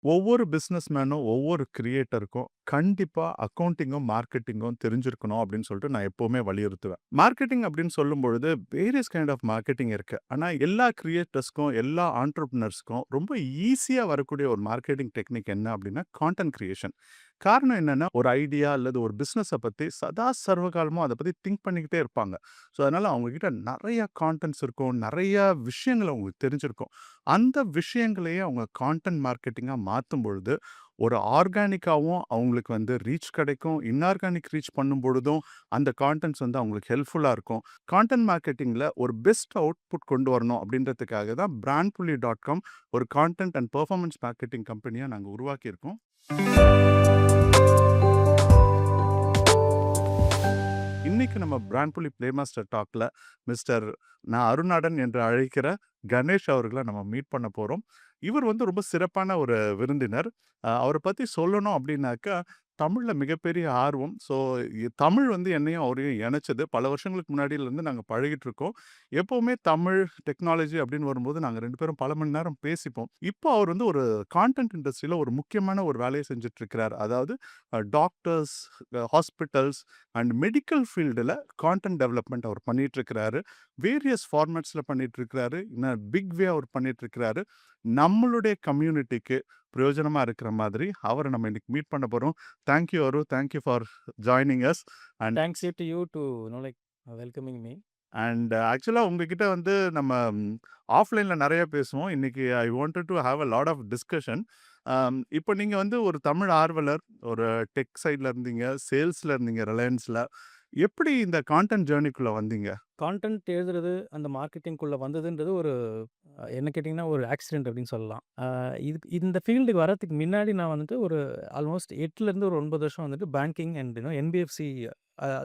ஒவ்வொரு பிசினஸ்மேனும், ஒவ்வொரு கிரியேட்டருக்கும் கண்டிப்பா அக்கவுண்டிங்கும், மார்க்கெட்டிங்கும் தெரிஞ்சிருக்கணும் அப்படின்னு சொல்லிட்டு நான் எப்பவுமே வலியுறுத்துவேன். மார்க்கெட்டிங் அப்படின்னு சொல்லும்பொழுது வேரியஸ் கைண்ட் ஆஃப் மார்க்கெட்டிங் இருக்கு. ஆனா எல்லா கிரியேட்டர்ஸ்க்கும், எல்லா ஆன்டர்பிரினர்ஸ்க்கும் ரொம்ப ஈஸியா வரக்கூடிய ஒரு மார்க்கெட்டிங் டெக்னிக் என்ன அப்படின்னா, கான்டென்ட் கிரியேஷன். காரணம் என்னன்னா, ஒரு ஐடியா அல்லது ஒரு பிசினஸ பத்தி சதா சர்வகாலமும் அத பத்தி திங்க் பண்ணிக்கிட்டே இருப்பாங்க. ஸோ, அதனால அவங்க கிட்ட நெறைய கான்டென்ட்ஸ் இருக்கும். நெறைய விஷயங்கள் அவங்களுக்கு தெரிஞ்சிருக்கும். அந்த விஷயங்களையே அவங்க கான்டென்ட் மார்க்கெட்டிங்கா மாத்தும் பொழுது, ஒரு ஆர்கானிக்காவும் அவங்களுக்கு வந்து ரீச் கிடைக்கும். இன்ஆர்கானிக் ரீச் பண்ணும் பொழுதும், அந்த கான்டென்ட்ஸ் வந்து அவங்களுக்கு ஹெல்ப்ஃபுல்லா இருக்கும். கான்டென்ட் மார்க்கெட்டிங்ல ஒரு பெஸ்ட் அவுட்புட் கொண்டு வரணும் அப்படின்றதுக்காக தான் BrandPuli.com ஒரு கான்டென்ட் அண்ட் பெர்ஃபார்மன்ஸ் மார்க்கெட்டிங் கம்பெனியா நாங்க உருவாக்கியிருக்கோம். இன்னைக்கு நம்ம BrandPuli பிளே மாஸ்டர் டாக்ல மிஸ்டர் நான் அருணாடன் என்று அழைக்கிற கணேஷ் அவர்கள நம்ம மீட் பண்ண போறோம். இவர் வந்து ரொம்ப சிறப்பான ஒரு விருந்தினர். அவர பத்தி சொல்லணும் அப்டின்னாக்கா, தமிழ்ல மிகப்பெரிய ஆர்வம். ஸோ தமிழ் வந்து என்னையும் அவரையும் இணைச்சது. பல வருஷங்களுக்கு முன்னாடிலருந்து நாங்க பழகிட்டு இருக்கோம். எப்பவுமே தமிழ், டெக்னாலஜி அப்டின்னு வரும்போது நாங்க 2 பேரும் பல மணி நேரம் பேசிப்போம். இப்போ அவர் வந்து ஒரு கான்டென்ட் இண்டஸ்ட்ரியில ஒரு முக்கியமான ஒரு வேலைய செஞ்சுட்டு இருக்கிறார். அதாவது டாக்டர்ஸ், ஹாஸ்பிட்டல்ஸ் அண்ட் மெடிக்கல் ஃபீல்டுல கான்டென்ட் டெவலப்மெண்ட் அவர் பண்ணிட்டு இருக்கிறாரு. வேரியஸ் ஃபார்மேட்ஸ்ல பண்ணிட்டு இருக்கிறாரு. இன் அ பிக் வே அவர் பண்ணிட்டு இருக்கிறாரு. நம்மளுடைய கம்யூனிட்டிக்கு பிரயோஜனமா இருக்கிற மாதிரி அவர நம்ம இன்னைக்கு மீட் பண்ண போறோம். தேங்க் யூ அரு. Thank you for joining us. And Thanks you to you to welcoming me. ஆக்சுவலா உங்ககிட்ட வந்து நம்ம ஆஃப்லைன்ல நெறைய பேசுவோம். இன்னைக்கு I wanted to have a lot of discussion. இப்போ நீங்க வந்து ஒரு தமிழ் ஆர்வலர், ஒரு டெக் சைட்ல இருந்தீங்க, சேல்ஸ்ல இருந்தீங்க ரிலையன்ஸ்ல. எப்படி இந்த கான்டென்ட் ஜர்னிக்குள்ள வந்தீங்க? கான்டென்ட் எழுதுறது, அந்த மார்க்கெட்டிங்குள்ள வந்ததுன்றது ஒரு என்ன கேட்டீங்கன்னா, ஒரு ஆக்சிடென்ட் அப்படின்னு சொல்லலாம். இதுக்கு இந்த ஃபீல்டுக்கு வரதுக்கு முன்னாடி நான் வந்துட்டு ஒரு ஆல்மோஸ்ட் 8லருந்து ஒரு 9 வருஷம் வந்துட்டு பேங்கிங் அண்ட் என்பிஎஃப்சி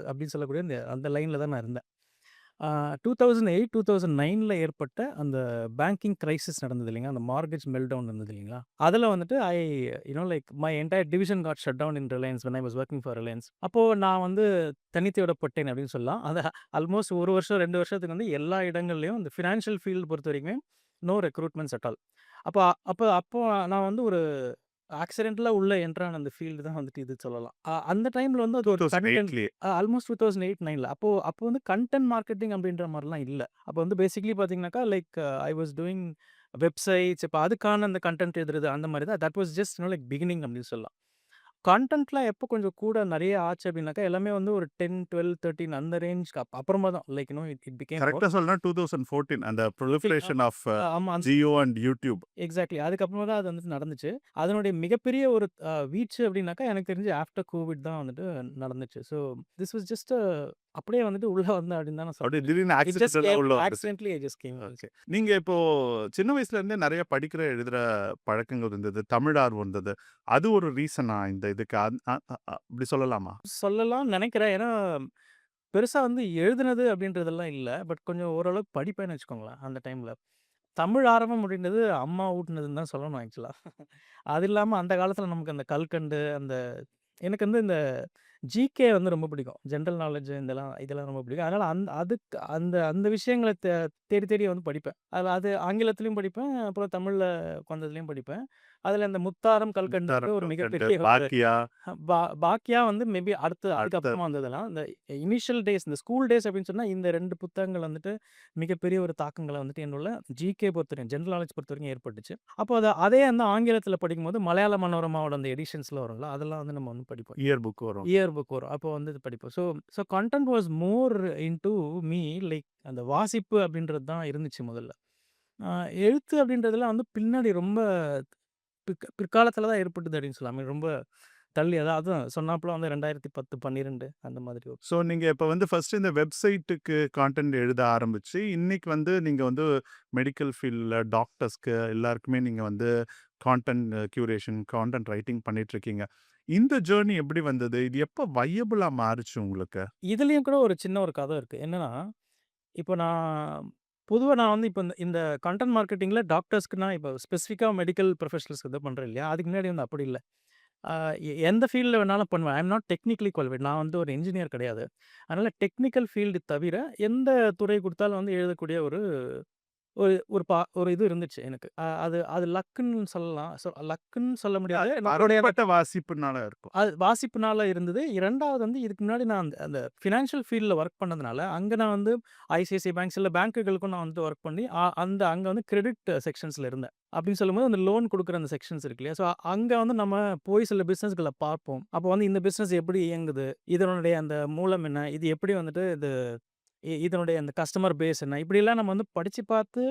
அப்படின்னு சொல்லக்கூடிய அந்த லைன்ல தான் நான் இருந்தேன். 2008, 2009ல ஏற்பட்ட அந்த பேங்கிங் கிரைசிஸ் நடந்தது இல்லைங்களா? அந்த மார்ட்கேஜ் மெல்டவுன் இருந்தது இல்லைங்களா? அதில வந்துட்டு my entire division got shut down in Reliance when I was working for Reliance. அப்போ நான் வந்து தனித்து விடப்பட்டேன் அப்படின்னு சொல்லலாம். அது ஆல்மோஸ்ட் 1 வருஷம், 2 வருஷத்துக்கு வந்து எல்லா இடங்கள்லயும் இந்த ஃபினான்ஷியல் ஃபீல்டு பொறுத்தவரைக்குமே நோ ரெக்ரூட்மெண்ட்ஸ் அட் ஆல். அப்போ அப்போ அப்போ நான் வந்து ஒரு ஆக்சிடென்டலா உள்ள என்டர் ஆன அந்த ஃபீல்டு தான் வந்துட்டு இது சொல்லலாம். அந்த டைம்ல வந்து அது ஒரு கன்டென்ட் 2008லயே. ஆல்மோஸ்ட் 2008, 9ல அப்போ வந்து கன்டென்ட் மார்க்கெட்டிங் அப்படின்ற மாரிலாம் இல்ல. அப்போ வந்து பேசிக்கலி பார்த்தீங்கன்னாக்கா, ஐ வாஸ் டூயிங் வெப்சைட்ஸ். இப்ப அதுக்கான அந்த கன்டென்ட் எழுதுறது அந்த மாரி தான். That was just like beginning அப்படின்னு சொல்லலாம். கன்டென்ட்லாம் எப்போ கொஞ்சம் கூட நெறைய ஆச்சு அப்படின்னாக்கா, எல்லாமே வந்து ஒரு 10, 12, 13 அந்த ரேஞ்ச்க்கு அப்புறமா தான் இட் இட் பிகேம் மோர். கரெக்ட்டா சொல்லணும்னா 2014 அந்த ஃபில் ப்ரொலிஃபரேஷன் ஆஃப் ஆமா. Jio and YouTube. எக்ஸாக்ட்லி. அதுக்கப்புறமா தான் அது வந்துட்டு நடந்துச்சு. அதனுடைய மிகப்பெரிய ஒரு வீச்சு அப்டின்னாக்கா, எனக்கு தெரிஞ்சு ஆஃப்டர் கோவிட் தான் வந்துட்டு நடந்துச்சு. ஸோ திஸ் வாஸ் ஜஸ்ட் அப்படியே வந்துட்டு உள்ள வந்தேன் அப்படின்னு தான் நான் அப்படியே சொல்லுவேன். திடீர்னு இட் ஜஸ்ட் ஆக்சிடென்டலா கேம் உள்ள வந்துட்டீங்க. Accidentally I just game. Okay. நீங்க இப்போ சின்ன வயசுல இருந்தே நெறைய படிக்கிற, எழுதுற பழக்கங்கள் இருந்தது. தமிழ் ஆர்வம் இருந்தது. அது ஒரு ரீசனா இந்த இதுக்கு? அந் அ அ அ அப்படி சொல்லலாமா? சொல்லலாம்னு நெனைக்கிறேன். ஏன்னா, பெருசா வந்து எழுதுனது அப்படின்றதெல்லாம் இல்ல. பட் கொஞ்சம் ஓரளவுக்கு படிப்பேன்னு வச்சுக்கோங்களேன், அந்த டைம்ல. தமிழ் ஆர்வம் அப்படின்றது அம்மா ஊட்டுனதுன்னு தான் சொல்லணும் ஆக்சுவலா. அது இல்லாம அந்த காலத்துல நமக்கு அந்த கல்கண்டு, எனக்கு வந்து இந்த ஜிகே வந்து ரொம்ப பிடிக்கும். ஜெனரல் நாலேட்ஜ் இதெல்லாம் ரொம்ப பிடிக்கும். அதனால அந்த அந்த விஷயங்கள தேடி தேடி வந்து படிப்பேன். அது ஆங்கிலத்திலயும் படிப்பேன். அப்புறம் தமிழ்ல உட்காந்ததுலயும் படிப்பேன். அதுல இந்த முத்தாரம், கல்கண்டுன்றது ஒரு கல்கண்டு, மிகப்பெரிய ஒரு பாக்கியா, பாக்கியா வந்து மேபி அடுத்த அதுக்கப்புறமா வந்ததெல்லாம். இந்த இனிஷியல் டேஸ், இந்த ஸ்கூல் டேஸ் அப்படின்னு சொன்னா, இந்த 2 புத்தகங்கள் வந்துட்டு மிகப்பெரிய ஒரு தாக்கங்கள வந்துட்டு என்னுள்ள ஜிகே பொறுத்தவரைக்கும், ஜெனரல் நாலேட்ஜ் பொறுத்தவரைக்கும் ஏற்பட்டுச்சு. அப்போ அதே அந்த ஆங்கிலத்தில படிக்கும்போது, மலையாள மனோரமாவோட அந்த எடிஷன்ஸ்லாம் வரும்ல, அதெல்லாம் வந்து நம்ம வந்து படிப்போம். இயர் புக் வரும். இயர் புக் வரும். அப்போ வந்து இது படிப்போம். So so content was more into me like அந்த வாசிப்பு அப்படின்றது தான் இருந்துச்சு முதல்ல. அ எழுத்து அப்படின்றதெல்லாம் வந்து பின்னாடி ரொம்ப பிற்காலத்தில தான் ஏற்பட்டது அப்படின்னு சொல்லலாம். ரொம்ப தள்ளி அதான் சொன்னாப்புல வந்து 2010, 12 அந்த மாதிரி ஒரு ஸோ நீங்க இப்ப வந்து ஃபர்ஸ்ட் இந்த வெப்சைட்டுக்கு கான்டென்ட் எழுத ஆரம்பிச்சு, இன்னைக்கு வந்து நீங்க வந்து மெடிக்கல் ஃபீல்ட்ல டாக்டர்ஸ்க்கு எல்லாருக்குமே நீங்க வந்து கான்டென்ட் கியூரேஷன், கான்டென்ட் ரைட்டிங் பண்ணிட்டு இருக்கீங்க. இந்த ஜர்னி எப்படி வந்தது? இது எப்ப வயபிளா மாறுச்சு உங்களுக்கு? இதுலயும் கூட ஒரு சின்ன ஒரு கதை இருக்கு. என்னன்னா, இப்போ பொதுவா நான் வந்து இப்ப இந்த இந்த கன்டென்ட் மார்க்கெட்டிங்ல டாக்டர்ஸ்க்குனா இப்போ ஸ்பெசிஃபிக்கா மெடிக்கல் ப்ரொஃபஷனல்ஸ்க்கு இத பண்றேன் இல்லையா? அதுக்கு முன்னாடி வந்து அப்படி இல்ல. அ எந்த ஃபீல்ட்ல வேணாலும் பண்ணுவேன். ஐ அம் நாட் டெக்னிக்கலி குவாலிஃபைட். நான் வந்து ஒரு என்ஜினியர் கிடையாது. அதனால டெக்னிக்கல் ஃபீல்டு தவிர எந்த துறை குடுத்தாலும் வந்து எழுதக்கூடிய ஒரு ஒரு இது இருந்துச்சு எனக்கு. அது அது லக்குன்னு சொல்லலாம். லக்குன்னு சொல்ல முடியாது. அது நம்மளுடைய மறைப்பட்ட வாசிப்புனால இருக்கும். அது வாசிப்புனால இருந்தது. 2வது வந்து இதுக்கு முன்னாடி நான் அந்த அந்த ஃபினான்ஷியல் ஃபீல்ட்ல ஒர்க் பண்ணதுனால, அங்க நான் வந்து ஐசிஐசிஐ பேங்க்ஸ் இல்ல பேங்க்குகளுக்கும் நான் வந்து ஒர்க் பண்ணி, அங்க வந்து கிரெடிட் செக்ஷன்ஸ்ல இருந்தேன். அப்படின்னு சொல்லும்போது அந்த லோன் குடுக்குற அந்த செக்ஷன்ஸ் இருக்கு இல்லையா? ஸோ அங்க வந்து நம்ம போய் சில பிசினஸ்கள பார்ப்போம். அப்போ வந்து இந்த பிசினஸ் எப்படி இயங்குது? இதனுடைய அந்த மூலம் என்ன? இது எப்படி வந்துட்டு இதனுடைய அந்த கஸ்டமர் பேஸ் என்ன? இப்படிலாம் நம்ம வந்து படிச்சு பார்த்து,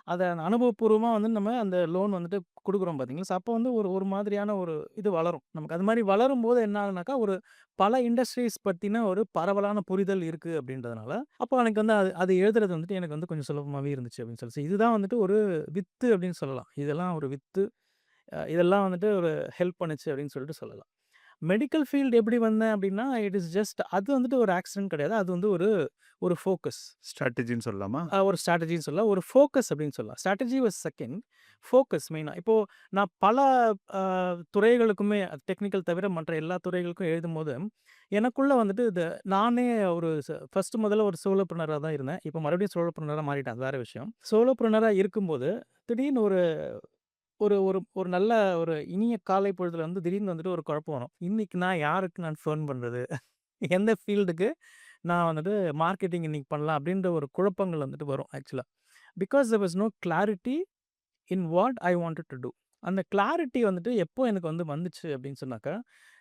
அத அனுபவப்பூர்வமா வந்து நம்ம அந்த லோன் வந்துட்டு குடுக்குறோம் பார்த்தீங்களா? ஸோ அப்போ வந்து ஒரு ஒரு மாதிரியான ஒரு இது வளரும். நமக்கு அது மாரி வளரும்போது என்ன ஆகுனாக்கா, ஒரு பல இண்டஸ்ட்ரீஸ் பத்தின ஒரு பரவலான புரிதல் இருக்கு அப்படின்றதுனால, அப்போ எனக்கு வந்து அது அது எழுதுறது வந்துட்டு எனக்கு வந்து கொஞ்சம் சுலபமாவே இருந்துச்சு அப்படின்னு சொல்லி. இதுதான் வந்துட்டு ஒரு வித்து அப்படின்னு சொல்லலாம். இதெல்லாம் ஒரு வித்து. இதெல்லாம் வந்துட்டு ஒரு ஹெல்ப் பண்ணுச்சு அப்படின்னு சொல்லிட்டு சொல்லலாம். மெடிக்கல் ஃபீல்ட் எப்படி வந்தேன் அப்படின்னா, இட் இஸ் ஜஸ்ட் அது வந்துட்டு ஒரு ஆக்சிடென்ட் கிடையாது. அது வந்து ஒரு ஒரு ஃபோக்கஸ். ஸ்ட்ராட்டஜின்னு சொல்லலாமா? ஒரு ஸ்ட்ராட்டஜின்னு சொல்லலாம். ஒரு ஃபோக்கஸ் அப்படின்னு சொல்லலாம். Strategy was second. ஃபோக்கஸ் மெயினா. இப்போ நான் பல அ துறைகளுக்குமே டெக்னிக்கல் தவிர மற்ற எல்லா துறைகளுக்கும் எழுதும்போது, எனக்குள்ள வந்துட்டு நானே ஒரு முதல்ல ஒரு சோலோப்ரனரா தான் இருந்தேன். இப்போ மறுபடியும் சோலோப்ரனரா மாறிட்டேன். அது வேற விஷயம். சோலோப்ரனரா இருக்கும்போது, திடீர்னு ஒரு ஒரு ஒரு ஒரு நல்ல ஒரு இனிய காலை பொழுதுல வந்து திடீர்னு வந்துட்டு ஒரு குழப்பம் வரும். இன்னைக்கு நான் யாருக்கு நான் ஃபோன் பண்றது? எந்த ஃபீல்டுக்கு நான் வந்துட்டு மார்க்கெட்டிங் இன்னைக்கு பண்ணலாம் அப்படின்ற ஒரு குழப்பங்கள் வந்துட்டு வரும் ஆக்சுவலா. Because there was no clarity in what I wanted to do. அந்த கிளாரிட்டி வந்துட்டு எப்போ எனக்கு வந்து வந்துச்சு அப்படின்னு சொன்னாக்கா,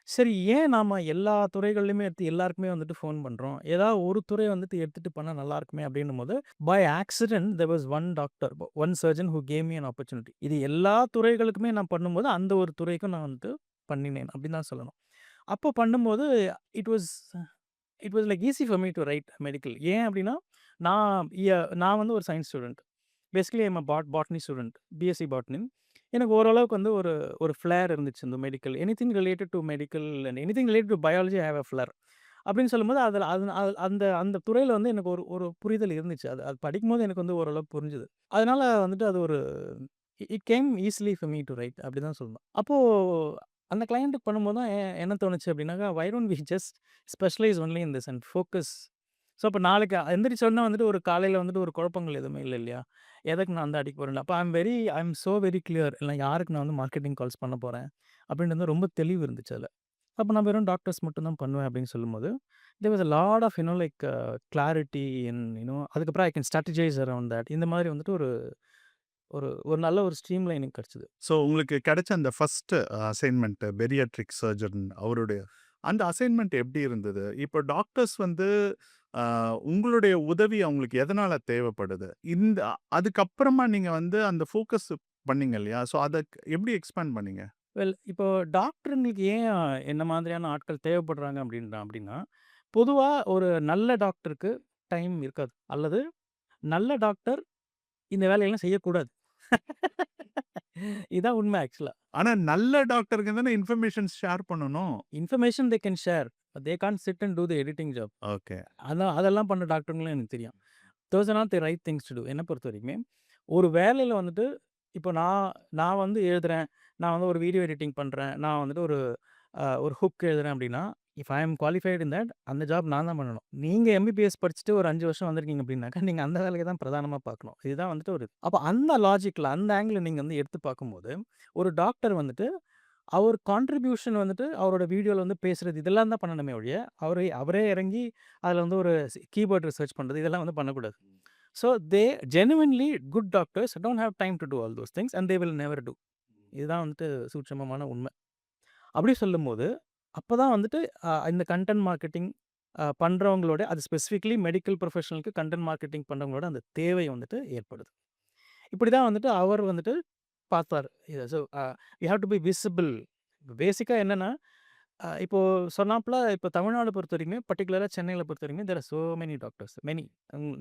சரி ஏன் நாம எல்லா துறைகள்லயுமே எடுத்து எல்லாருக்குமே வந்துட்டு ஃபோன் பண்றோம். ஏதாவது ஒரு துறை வந்துட்டு எடுத்துட்டு பண்ணா நல்லா இருக்குமே அப்படின்னும்போது, by accident there was one doctor, one surgeon who gave me an opportunity. இது எல்லா துறைகளுக்குமே நான் பண்ணும்போது, அந்த ஒரு துறைக்கும் நான் வந்துட்டு பண்ணினேன் அப்படின்னு தான் சொல்லணும். அப்போ பண்ணும்போது it was it was like easy for me to write medical. ஏன் அப்படின்னா, நான் வந்து ஒரு science student. Basically I am botany student. BSc botany. எனக்கு ஓரளவுக்கு வந்து ஒரு ஒரு ஃப்ளேர் இருந்துச்சு இந்த medical. Anything related to medical and anything related to biology I have a flair. அப்படின்னு சொல்லும்போது அதில அது அது அந்த அந்த துறையில வந்து எனக்கு ஒரு ஒரு புரிதல் இருந்துச்சு. அது அது படிக்கும்போது எனக்கு வந்து ஓரளவுக்கு புரிஞ்சுது. அதனால வந்துட்டு அது ஒரு it came easily for me to write அப்படி தான் சொல்லணும். அப்போ அந்த கிளையன்ட்க்கு பண்ணும்போது தான் என்ன தோணுச்சு அப்படின்னாக்கா, why don't we just specialise only in this and focus. So, அப்ப நாளைக்கு எந்திரிச்ச உடனே வந்துட்டு ஒரு காலையில வந்துட்டு ஒரு குழப்பங்கள் எதுவுமே இல்ல இல்லையா? எதுக்கு நான் வந்து அடிக்க போறேன். அப்ப ஐ அம் சோ வெரி கிளியர். இல்ல யாருக்கு நான் வந்து மார்க்கெட்டிங் கால்ஸ் பண்ண போறேன். அப்படின்றது ரொம்ப தெளிவு இருந்துச்சு அதுல. அப்ப நான் வெறும் டாக்டர்ஸ் மட்டும் தான் பண்ணுவேன் அப்படின்னு சொல்லும்போது, there was a lot of like clarity in அதுக்கப்புறம் I can strategise around that. இந்த மாதிரி வந்துட்டு ஒரு ஒரு ஒரு நல்ல ஒரு ஸ்ட்ரீம் லைனிங் கிடைச்சது. ஸோ உங்களுக்கு கிடைச்ச அந்த ஃபர்ஸ்ட் அசைன்மென்ட் பெரியாட்ரிக் சர்ஜன் அவருடைய அந்த அசைன்மென்ட் எப்படி இருந்தது? இப்போ டாக்டர்ஸ் வந்து அ உங்களுடைய உதவி அவங்களுக்கு எதனால தேவைப்படுது? அதுக்கப்புறமா நீங்க வந்து அந்த ஃபோக்கஸ் பண்ணீங்க இல்லையா? ஸோ அத எப்படி எக்ஸ்பேண்ட் பண்ணீங்க? இப்போ டாக்டருங்களுக்கு ஏன் என்ன மாதிரியான ஆட்கள் தேவைப்படுறாங்க அப்படின்னா, பொதுவா ஒரு நல்ல டாக்டருக்கு டைம் இருக்காது. அல்லது நல்ல டாக்டர் இந்த வேலையெல்லாம் செய்யக்கூடாது. இதான் உண்மை ஆக்சுவலா. ஆனா நல்ல டாக்டருக்கு தானே இன்ஃபர்மேஷன்ஸ் ஷேர் பண்ணணும். Information they can share. They can't sit and do the editing job. Okay. அதெல்லாம் பண்ண டாக்டருங்களும் எனக்கு தெரியும். Those are not the right things to do. என்ன பொறுத்தவரைக்குமே, ஒரு வேலையில வந்துட்டு இப்போ நான் நான் வந்து எழுதுறேன். நான் வந்து ஒரு வீடியோ எடிட்டிங் பண்றேன். நான் வந்துட்டு ஒரு ஹுக் எழுதுறேன் அப்படின்னா, if I am qualified in that அந்த ஜாப் நான் தான் பண்ணணும். நீங்க எம்பிபிஎஸ் படிச்சுட்டு ஒரு 5 வருஷம் வந்திருக்கீங்க அப்படின்னாக்கா, நீங்க அந்த வேலைய தான் பிரதானமா பார்க்கணும். இதுதான் வந்துட்டு அப்ப அந்த லாஜிக்ல அந்த ஆங்கிள்ல நீங்க வந்து எடுத்து பார்க்கும்போது, ஒரு டாக்டர் வந்துட்டு அவர் கான்ட்ரிபியூஷன் வந்துட்டு அவரோட வீடியோல வந்து பேசுறது இதெல்லாம் தான் பண்ணணுமே ஒழிய, அவரே இறங்கி அதில வந்து ஒரு கீபோர்ட் ரிசர்ச் பண்றது இதெல்லாம் வந்து பண்ணக்கூடாது. So they genuinely good doctors don't have time to do all those things and they will never do. இதுதான் வந்துட்டு சூட்சமமான உண்மை. அப்படி சொல்லும்போது, அப்பதான் வந்துட்டு இந்த கன்டென்ட் மார்க்கெட்டிங் பண்றவங்களோட அது ஸ்பெசிஃபிக்கலி மெடிக்கல் ப்ரொஃபஷனலுக்கு கன்டென்ட் மார்க்கெட்டிங் பண்றவங்களோட அந்த தேவை வந்துட்டு ஏற்படுது. இப்படிதான் வந்துட்டு அவர் வந்துட்டு பார்த்தாரு. So you have to be visible. பேசிக்கா என்னன்னா, இப்போ சொன்னாப்ல இப்போ தமிழ்நாடு பொறுத்தவரைக்குமே, பர்ட்டிகுலரா சென்னையில பொறுத்தவரைக்குமே, there are so many doctors.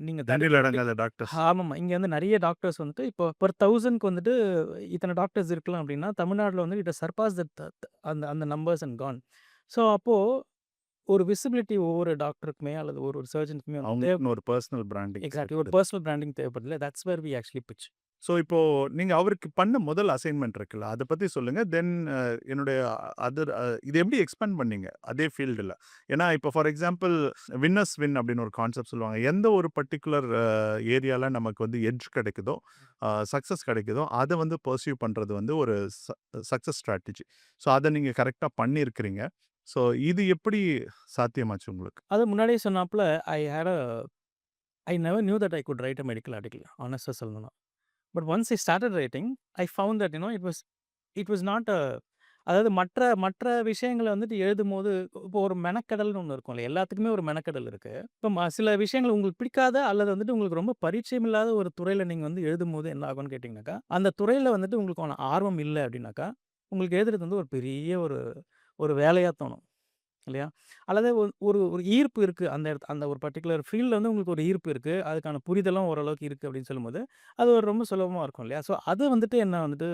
நீங்க எண்ணில் அடங்காத டாக்டர்ஸ். ஆமாமா. இங்க வந்து நெறைய டாக்டர்ஸ் வந்துட்டு இப்போ பெர் 1000க்கு வந்துட்டு இத்தன டாக்டர்ஸ் இருக்கலாம் அப்டின்னா, தமிழ்நாடுல வந்து இட் ஹஸ் சர்பாஸ் தட் அந்த அந்த நம்பர்ஸ் அண்ட் கான். ஸோ அப்போ ஒரு விசிபிலிட்டி ஒவ்வொரு டாக்டருக்குமே அல்லது ஒரு ஒரு சர்ஜனுக்குமே வந்து அவங்களுக்குன்னு ஒரு பெர்சனல் பிராண்டிங் எக்ஸாக்ட்லி ஒரு இருக்குது. பெர்சனல் பிராண்டிங் தேவைப்படுதுல்ல. That's where we actually pitch. So இப்போ நீங்க அவருக்கு பண்ண முதல் அசைன்மென்ட் இருக்குல்ல, அத பத்தி சொல்லுங்க. தென் என்னுடைய அதர் இத எப்படி எக்ஸ்பேண்ட் பண்ணீங்க? அதே ஃபீல்டுல. ஏன்னா இப்போ ஃபார் எக்ஸாம்பிள் வின்னர்ஸ் வின் அப்படின்னு ஒரு கான்செப்ட் சொல்லுவாங்க. எந்த ஒரு பர்ட்டிகுலர் ஏரியால நமக்கு வந்து எட்ஜ் கிடைக்குதோ, சக்சஸ் கிடைக்குதோ, அத வந்து பர்ஸ்யூ பண்றது வந்து ஒரு சக்சஸ் ஸ்ட்ராட்டஜி. ஸோ அத நீங்க கரெக்ட்டா பண்ணியிருக்கிறீங்க. ஸோ இது எப்படி சாத்தியமாச்சு உங்களுக்கு? அது முன்னாடியே சொன்னாப்ல I never knew that I could write a medical article ஹானஸ்ட்டா சொல்லணும்னா. But once I started writing, I found that it was not அதாவது மற்ற மற்ற விஷயங்கள வந்துட்டு எழுதும்போது, இப்போ ஒரு மெனக்கெடல்னு ஒண்ணு இருக்கும்ல. எல்லாத்துக்குமே ஒரு மெனக்கெடல் இருக்கு. இப்போ சில விஷயங்கள் உங்களுக்கு பிடிக்காத அல்லது வந்துட்டு உங்களுக்கு ரொம்ப பரிச்சயம் இல்லாத ஒரு துறையில நீங்க வந்து எழுதும்போது என்ன ஆகும்னு கேட்டீங்கன்னாக்கா, அந்த துறையில வந்துட்டு உங்களுக்கான ஆர்வம் இல்ல அப்படின்னாக்கா, உங்களுக்கு எழுதுறது வந்து ஒரு பெரிய ஒரு ஒரு வேலையா தோணும். இல்லையா? அல்லது ஒரு ஒரு ஈர்ப்பு இருக்கு. அந்த ஒரு பர்ட்டிகுலர் ஃபீல்ட்ல வந்து உங்களுக்கு ஒரு ஈர்ப்பு இருக்கு. அதுக்கான புரிதலும் ஓரளவுக்கு இருக்கு அப்படின்னு சொல்லும்போது, அது ஒரு ரொம்ப சுலபமா இருக்கும் இல்லையா? ஸோ அது வந்துட்டு என்ன வந்துட்டு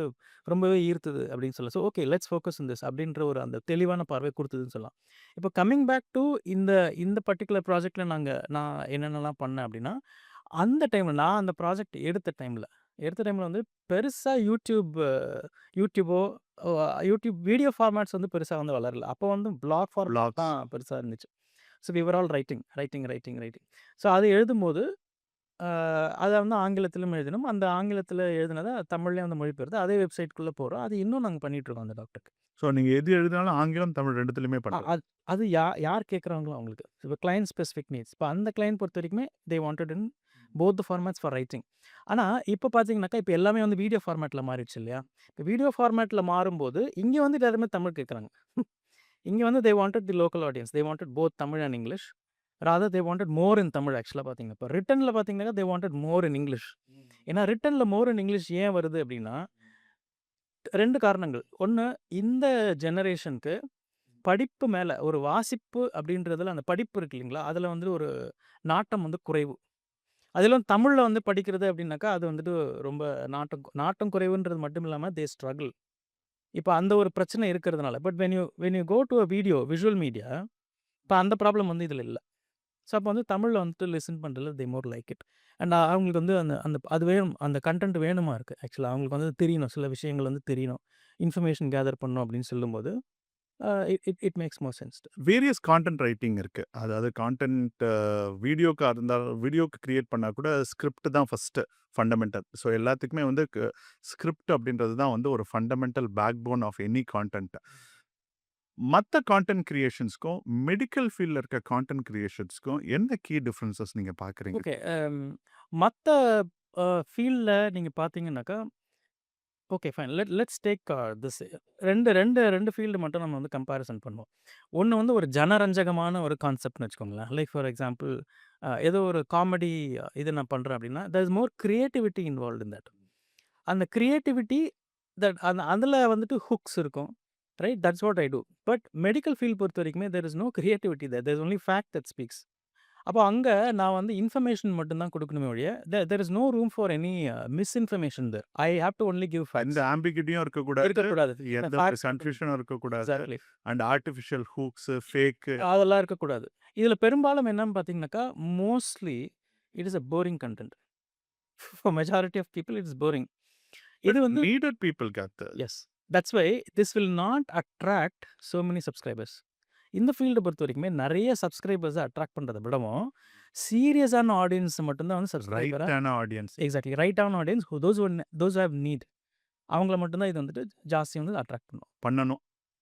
ரொம்பவே ஈர்த்தது அப்படின்னு சொல்லலாம். So okay let's focus in this அப்படின்ற ஒரு அந்த தெளிவான பார்வை குடுத்ததுன்னு சொல்லலாம். இப்போ கமிங் பேக் டூ இந்த இந்த பர்ட்டிகுலர் ப்ராஜெக்ட்ல நான் என்னென்னலாம் பண்ணேன் அப்படின்னா, அந்த டைம்ல நான் அந்த ப்ராஜெக்ட் எடுத்த டைம்ல வந்து பெருசா யூடியூபோ யூடியூப் வீடியோ ஃபார்மேட்ஸ் வந்து பெருசா வந்து வளரல. அப்போ வந்து ப்ளாக் ஃபார்மேட் வ்ளாக்ஸ். தான் பெருசா இருந்துச்சு. So we were all writing. So அது எழுதும்போது, அ அத வந்து ஆங்கிலத்திலும் எழுதினோம். அந்த ஆங்கிலத்தில எழுதினத தமிழ்லயும் வந்து மொழிபெயர்த்து அதே வெப்சைட்குள்ள போடுறோம். அது இன்னும் நாங்க பண்ணிட்டுருக்கோம் அந்த டாக்டருக்கு. ஸோ நீங்க எது எழுதினாலும் ஆங்கிலம், தமிழ் 2த்துலயுமே அ பண்றது. அது அது யார் கேட்குறாங்களோ அவங்களுக்கு. இப்போ கிளையன்ட் ஸ்பெசிஃபிக் நீட்ஸ். இப்போ அந்த கிளையன்ட் பொறுத்தவரைக்குமே they wanted in both the formats for writing. ஆனா, இப்போ பார்த்தீங்கன்னாக்கா, இப்போ எல்லாமே வந்து வீடியோ ஃபார்மேட்ல மாறிடுச்சு இல்லையா? இப்போ வீடியோ ஃபார்மேட்ல மாறும்போது, இங்க வந்து எல்லாருமே தமிழ் கேட்குறாங்க. இங்க வந்து they wanted the local audience. They wanted both Tamil and English. Rather they wanted more in Tamil ஆக்சுவலா பார்த்தீங்கன்னா. இப்போ ரிட்டன்ல பார்த்தீங்கன்னாக்கா, தே வாண்டட் மோர் இன் இங்கிலீஷ். ஏன்னா, ரிட்டன்ல மோர் இன் இங்கிலீஷ் ஏன் வருது அப்படின்னா, 2 காரணங்கள். 1 இந்த ஜெனரேஷனுக்கு படிப்பு மேல ஒரு வாசிப்பு அப்படின்றதுல அந்த படிப்பு இருக்கு இல்லைங்களா? அதுல வந்து ஒரு நாட்டம் வந்து குறைவு. அதிலும் தமிழ்ல வந்து படிக்கிறது அப்படின்னாக்கா, அது வந்துட்டு ரொம்ப நாட்டம் நாட்டம் குறைவுன்றது மட்டும் இல்லாம தே ஸ்ட்ரகிள். இப்ப அந்த ஒரு பிரச்சனை இருக்கிறதுனால. But when you go to a video, visual media இப்ப அந்த ப்ராப்ளம் வந்து இதுல இல்ல. ஸோ அப்ப வந்து தமிழ்ல வந்துட்டு லிசன் பண்றதுல தே மோர் லைக் இட். அண்ட் அவங்களுக்கு வந்து அந்த அந்த அது வேணும். அந்த கன்டென்ட் வேணுமா இருக்கு. ஆக்சுவலா அவங்களுக்கு வந்து தெரியணும். சில விஷயங்கள் வந்து தெரியணும். இன்ஃபர்மேஷன் கேதர் பண்ணணும் அப்படின்னு சொல்லும்போது, it it it makes more sense. Various content writing இருக்கு. அதாவது கான்டென்ட் வீடியோக்கா இருந்தாலும் வீடியோக்கு கிரியேட் பண்ணா கூட ஸ்கிரிப்ட் தான் ஃபர்ஸ்ட்டு ஃபண்டமெண்டல். ஸோ எல்லாத்துக்குமே வந்து ஸ்கிரிப்ட் அப்படின்றது தான் வந்து ஒரு fundamental backbone of any content. மத்த கான்டென்ட் கிரியேஷன்ஸ்க்கும், மெடிக்கல் ஃபீல்ட்ல இருக்க கான்டென்ட் கிரியேஷன்ஸ்க்கும் என்ன கீ டிஃபரன்ஸஸ் நீங்க பார்க்குறீங்க? ஓகே. மத்த ஃபீல்ட்ல நீங்க பார்த்தீங்கன்னாக்கா, okay fine. Let's take this 2 field மட்டும் நம்ம வந்து கம்பேரிசன் பண்ணுவோம். ஒண்ணு வந்து ஒரு ஜனரஞ்சகமான ஒரு கான்செப்ட்னு வச்சுக்கோங்களேன். லைக் ஃபார் எக்ஸாம்பிள் ஏதோ ஒரு காமெடி இது நான் பண்றேன் அப்படின்னா, there is more creativity involved in that. அந்த கிரியேட்டிவிட்டி அதில வந்துட்டு ஹுக்ஸ் இருக்கும். Right? That's what I do. But medical field பொறுத்தவரைக்குமே there is no creativity there. There is only fact that speaks. அப்போ அங்க நான் வந்து இன்ஃபர்மேஷன் மட்டும் தான் குடுக்கணுமே ஒழிய, there is no room for any misinformation there. I have to only give எந்த ஃபேக்ட்ஸ். ஆம்பிகிட்டியும் இருக்கக்கூடாது. இருக்கக்கூடாது. எந்த ஒரு ஃபேக்ட்ஸ் மட்டும் கன்ஃப்யூஷனும் இருக்கக்கூடாது. Exactly. And artificial hooks, fake அதெல்லாம் இருக்கக்கூடாது. இதில பெரும்பாலும் என்னன்னு பார்த்தீங்கன்னாக்கா, mostly it is a boring content. For majority of people it is boring. இது பட் வந்து நீடட் பீப்பிள் காத்து. Yes. That's why this will not attract so many subscribers. இந்த ஃபீல்ட பொறுத்தவரைக்குமே நெறைய சப்ஸ்கிரைபர்ஸ அட்ராக்ட் பண்றத விடவும், சீரியஸான ஆடியன்ஸ் மட்டும் தான் வந்து சப்ஸ்கிரைபரா ரைட்டான ஆடியன்ஸ். எக்ஸாக்ட்லி ரைட்டான audience those who have need. அவங்கள மட்டும் தான் இது வந்துட்டு ஜாஸ்தி வந்து அட்ராக்ட் பண்ணும்.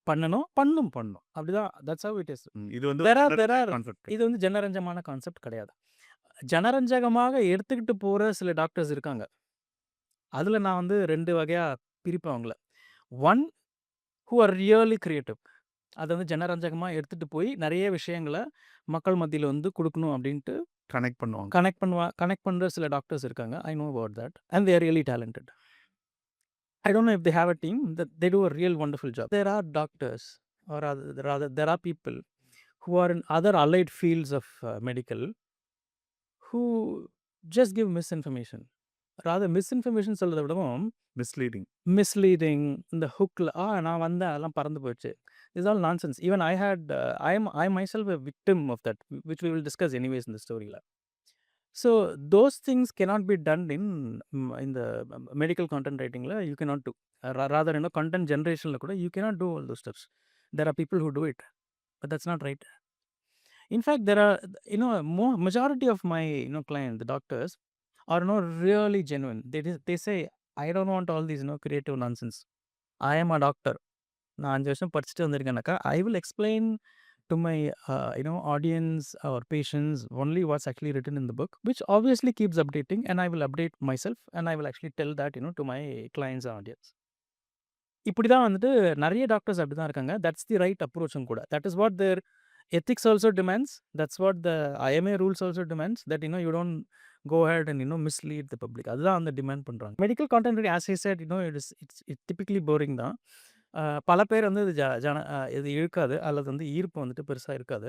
பண்ணணும். பண்ணும். அப்படிதான் தட்ஸ் ஹவ் இட் இஸ். இது வந்து தேர் ஆர் கான்செப்ட். இது வந்து ஜனரஞ்சகமான கான்செப்ட் கிடையாது. ஜனரஞ்சகமாக எடுத்துக்கிட்டு போற சில டாக்டர்ஸ் இருக்காங்க. அதுல நான் வந்து 2 வகையா பிரிப்பேன் அவங்கள. One who are really creative. அத வந்து ஜனரஞ்சகமா எடுத்துட்டு போய் நெறைய விஷயங்கள மக்கள் மத்தியில வந்து குடுக்கணும் அப்படின்ட்டு கனெக்ட் பண்ணுவாங்க. கனெக்ட் பண்ற சில டாக்டர்ஸ் இருக்காங்க. I know about that. And they are really talented. I don't know if they have a team that they do a real wonderful job. There are doctors, or rather, there are people who are in other allied fields of medical who just give misinformation. Rather, misinformation சொல்றத விடவும் misleading. misleading இந்த ஹுக்ல நான் வந்தேன் அதெல்லாம் பறந்து போயிடுச்சு. This all nonsense. Even I myself a victim of that, which we will discuss anyways in the story. So those things cannot be done in இந்த medical content ரைட்டிங்கில் you cannot do. Rather content ஜென்ரேஷனில் கூட you cannot do all those steps. There are people who do it, but that's not right. In fact, there are, majority of my, clients, the doctors, are really genuine. They say, I don't want all these, creative nonsense. I am a doctor. நான் 5 வருஷம் படிச்சுட்டு வந்திருக்கேனாக்கா, I will explain to my, audience or patients only what's actually written in the book, which obviously keeps updating, and I will update myself, and I will actually tell that, to my clients and audience. இப்படி தான் வந்துட்டு நிறைய doctors அப்படி தான் இருக்காங்க. That's the right அப்ரோச்சும் கூட. That is what their ethics also demands. That's what the IMA rules also demands, that you don't go ahead and mislead the public. அதுதான் அந்த டிமாண்ட் பண்றாங்க. Medical content as I said, it's typically boring தான். பல பேர் வந்து இது இது இழுக்காது, அல்லது வந்து ஈர்ப்பு வந்துட்டு பெருசா இருக்காது.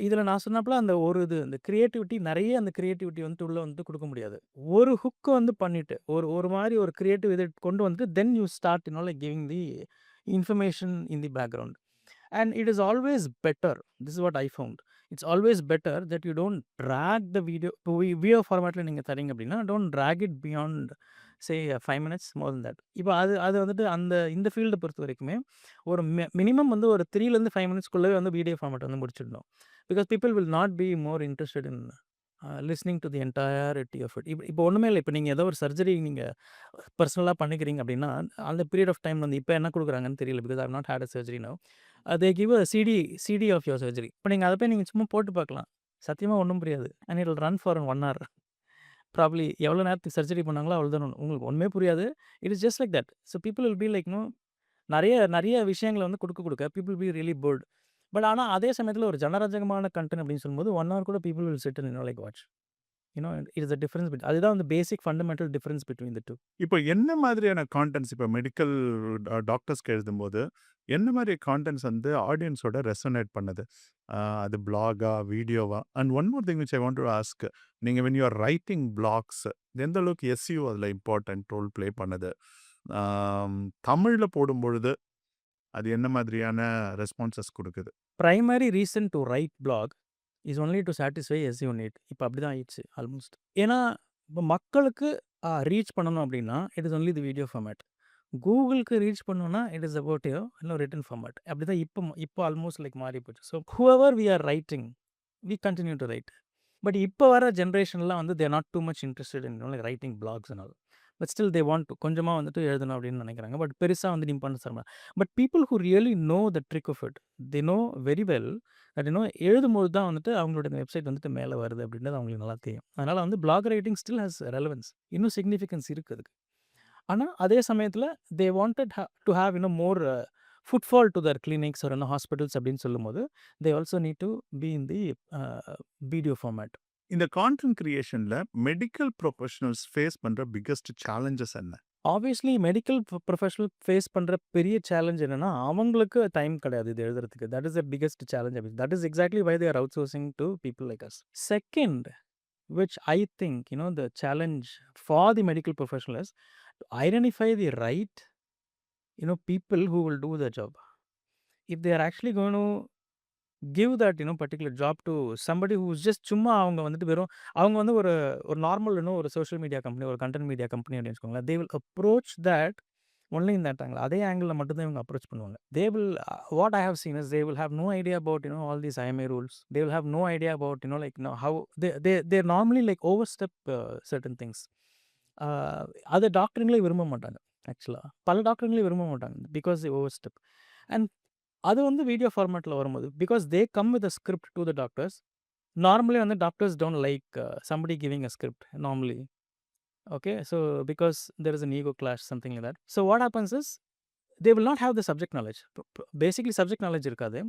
இதில் நான் சொன்னப்பல அந்த ஒரு இந்த கிரியேட்டிவிட்டி, நிறைய அந்த கிரியேட்டிவிட்டி வந்துட்டு உள்ள வந்துட்டு கொடுக்க முடியாது. ஒரு ஹுக் வந்து பண்ணிட்டு ஒரு மாதிரி ஒரு கிரியேட்டிவ் இதை கொண்டு வந்துட்டு then you start like giving the information in the background. And it is always better, this is what I found, it's always better that you don't drag the video. இப்போ video ஃபார்மேட்டில் நீங்கள் தரீங்க அப்படின்னா, don't drag it beyond say 5 minutes, more than that. இப்போ அது வந்துட்டு இந்த ஃபீல்டை பொறுத்த வரைக்குமே ஒரு மினிமம் வந்து ஒரு 3லேருந்து 5 மினிட்ஸ்க்குள்ளவே வந்து வீடியோ ஃபார்மேட் வந்து முடிச்சிடணும். Because people will not be more interested in listening to the entirety of it. இப்போ ஒன்றுமே இல்லை. இப்போ நீங்கள் ஏதோ ஒரு சர்ஜரி நீங்கள் பர்சனலாக பண்ணிக்கிறீங்க அப்படின்னா, அந்த பீரியட் ஆஃப் டைம் வந்து இப்போ என்ன கொடுக்குறாங்கன்னு தெரியல. Because I have not had a surgery now. They give a CD of your surgery. இப்போ நீங்கள் அதை போய் நீங்கள் சும்மா போட்டு பார்க்கலாம். சத்தியமாக ஒன்றும் புரியாது. And it will run for 1 hour. Probably எவ்வளோ நேரத்துக்கு சர்ஜரி பண்ணாங்களோ அவ்வளோதான். உங்களுக்கு ஒன்றுமே புரியாது. It is just like that. So people will be like நிறைய விஷயங்களை வந்து கொடுக்க people be really bored. But ஆனால் அதே சமயத்தில் ஒரு ஜனரஞ்சகமான கண்டென்ட் அப்படின்னு சொல்லும்போது 1 hour கூட people will sit and like watch. It is a difference. அதுதான் வந்து basic fundamental difference between the two. இப்போ என்ன மாதிரியான கான்டென்ட்ஸ் இப்போ மெடிக்கல் டாக்டர்ஸ்க்கு எழுதும்போது என்ன மாதிரி கான்டென்ட்ஸ் வந்து ஆடியன்ஸோட ரெசனேட் பண்ணுது? அது பிளாகா, வீடியோவா? And one more thing which I want to ask, நீங்கள் when you are writing blogs எந்த அளவுக்கு எஸ்இஓ அதில் இம்பார்ட்டன்ட் ரோல் ப்ளே பண்ணுது? தமிழில் போடும்பொழுது அது என்ன மாதிரியான ரெஸ்பான்சஸ் கொடுக்குது? Primary reason to write blog is only to satisfy SEO need. இப்போ அப்படி தான் ஆயிடுச்சு ஆல்மோஸ்ட். ஏன்னா இப்போ மக்களுக்கு ரீச் பண்ணணும் அப்படின்னா it is only the video format. கூகுளுக்கு ரீச் பண்ணணும்னா it is about written format. அப்படி தான் இப்போ ஆல்மோஸ்ட் லைக் மாறி போச்சு. So whoever we are writing, we continue to write. But இப்போ வர ஜென்ரேஷன்லாம் வந்து they're not too much interested in like writing blogs and all. But still they want to கொஞ்சமாக வந்துட்டு எழுதணும் அப்படின்னு நினைக்கிறாங்க. பட் பெருசாக வந்து இம்பார்ட்டன்ஸ் தர மாட்டாங்க. But people who really know the trick of it, they know very well that எழுதும்போது தான் வந்துட்டு அவங்களோட வெப்சைட் வந்துட்டு மேலே வருது அப்படின்றது அவங்களுக்கு நல்லா தெரியும். அதனால் வந்து blog writing still has relevance, இன்னும் சிக்னிஃபிகன்ஸ் இருக்குது அதுக்கு. ஆனால் அதே சமயத்தில் they wanted to have more footfall to their clinics ஒரு ஹாஸ்பிட்டல்ஸ் அப்படின்னு சொல்லும்போது they also need to be in the video format. இந்த கான்டென்ட் கிரியேஷனில் மெடிக்கல் ப்ரொஃபஷனல்ஸ் ஃபேஸ் பண்ணுற பிக்கஸ்ட் சேலஞ்சஸ் என்ன? ஆப்வியஸ்லி மெடிக்கல் ப்ரொஃபஷனல் ஃபேஸ் பண்ணுற பெரிய சேலஞ்ச் என்னென்னா, அவங்களுக்கு டைம் கிடையாது இது எழுதுறதுக்கு. That is the biggest challenge. That is exactly why they are outsourcing to people like us. Second, which I think, the challenge for the medical professional is to identify the right, people who will do the job. If they are actually going to give that, particular job to somebody who's just சும்மா அவங்க வந்துட்டு அவங்க வந்து ஒரு normal ஒரு social media company, ஒரு content media company அப்படின்னு வச்சுக்கோங்களேன். they will approach that only in that angle. அதே ஆங்கிளில் மட்டும்தான் இவங்க அப்ரோச் பண்ணுவாங்க. they will what I have seen is they will have no idea about all these IMA rules. They will have no idea about like how they normally like overstep certain things. அது டாக்டருங்களே விரும்ப மாட்டாங்க. ஆக்சுவலாக பல டாக்டருங்களே விரும்ப மாட்டாங்க because they overstep. And அது வந்து video ஃபார்மேட்டில் வரும்போது because they come with a script to the doctors. Normally வந்து doctors don't like somebody giving a script normally. Okay, so because there is an ego clash, something like that. So what happens is they will not have the subject knowledge. Basically subject knowledge இருக்காது.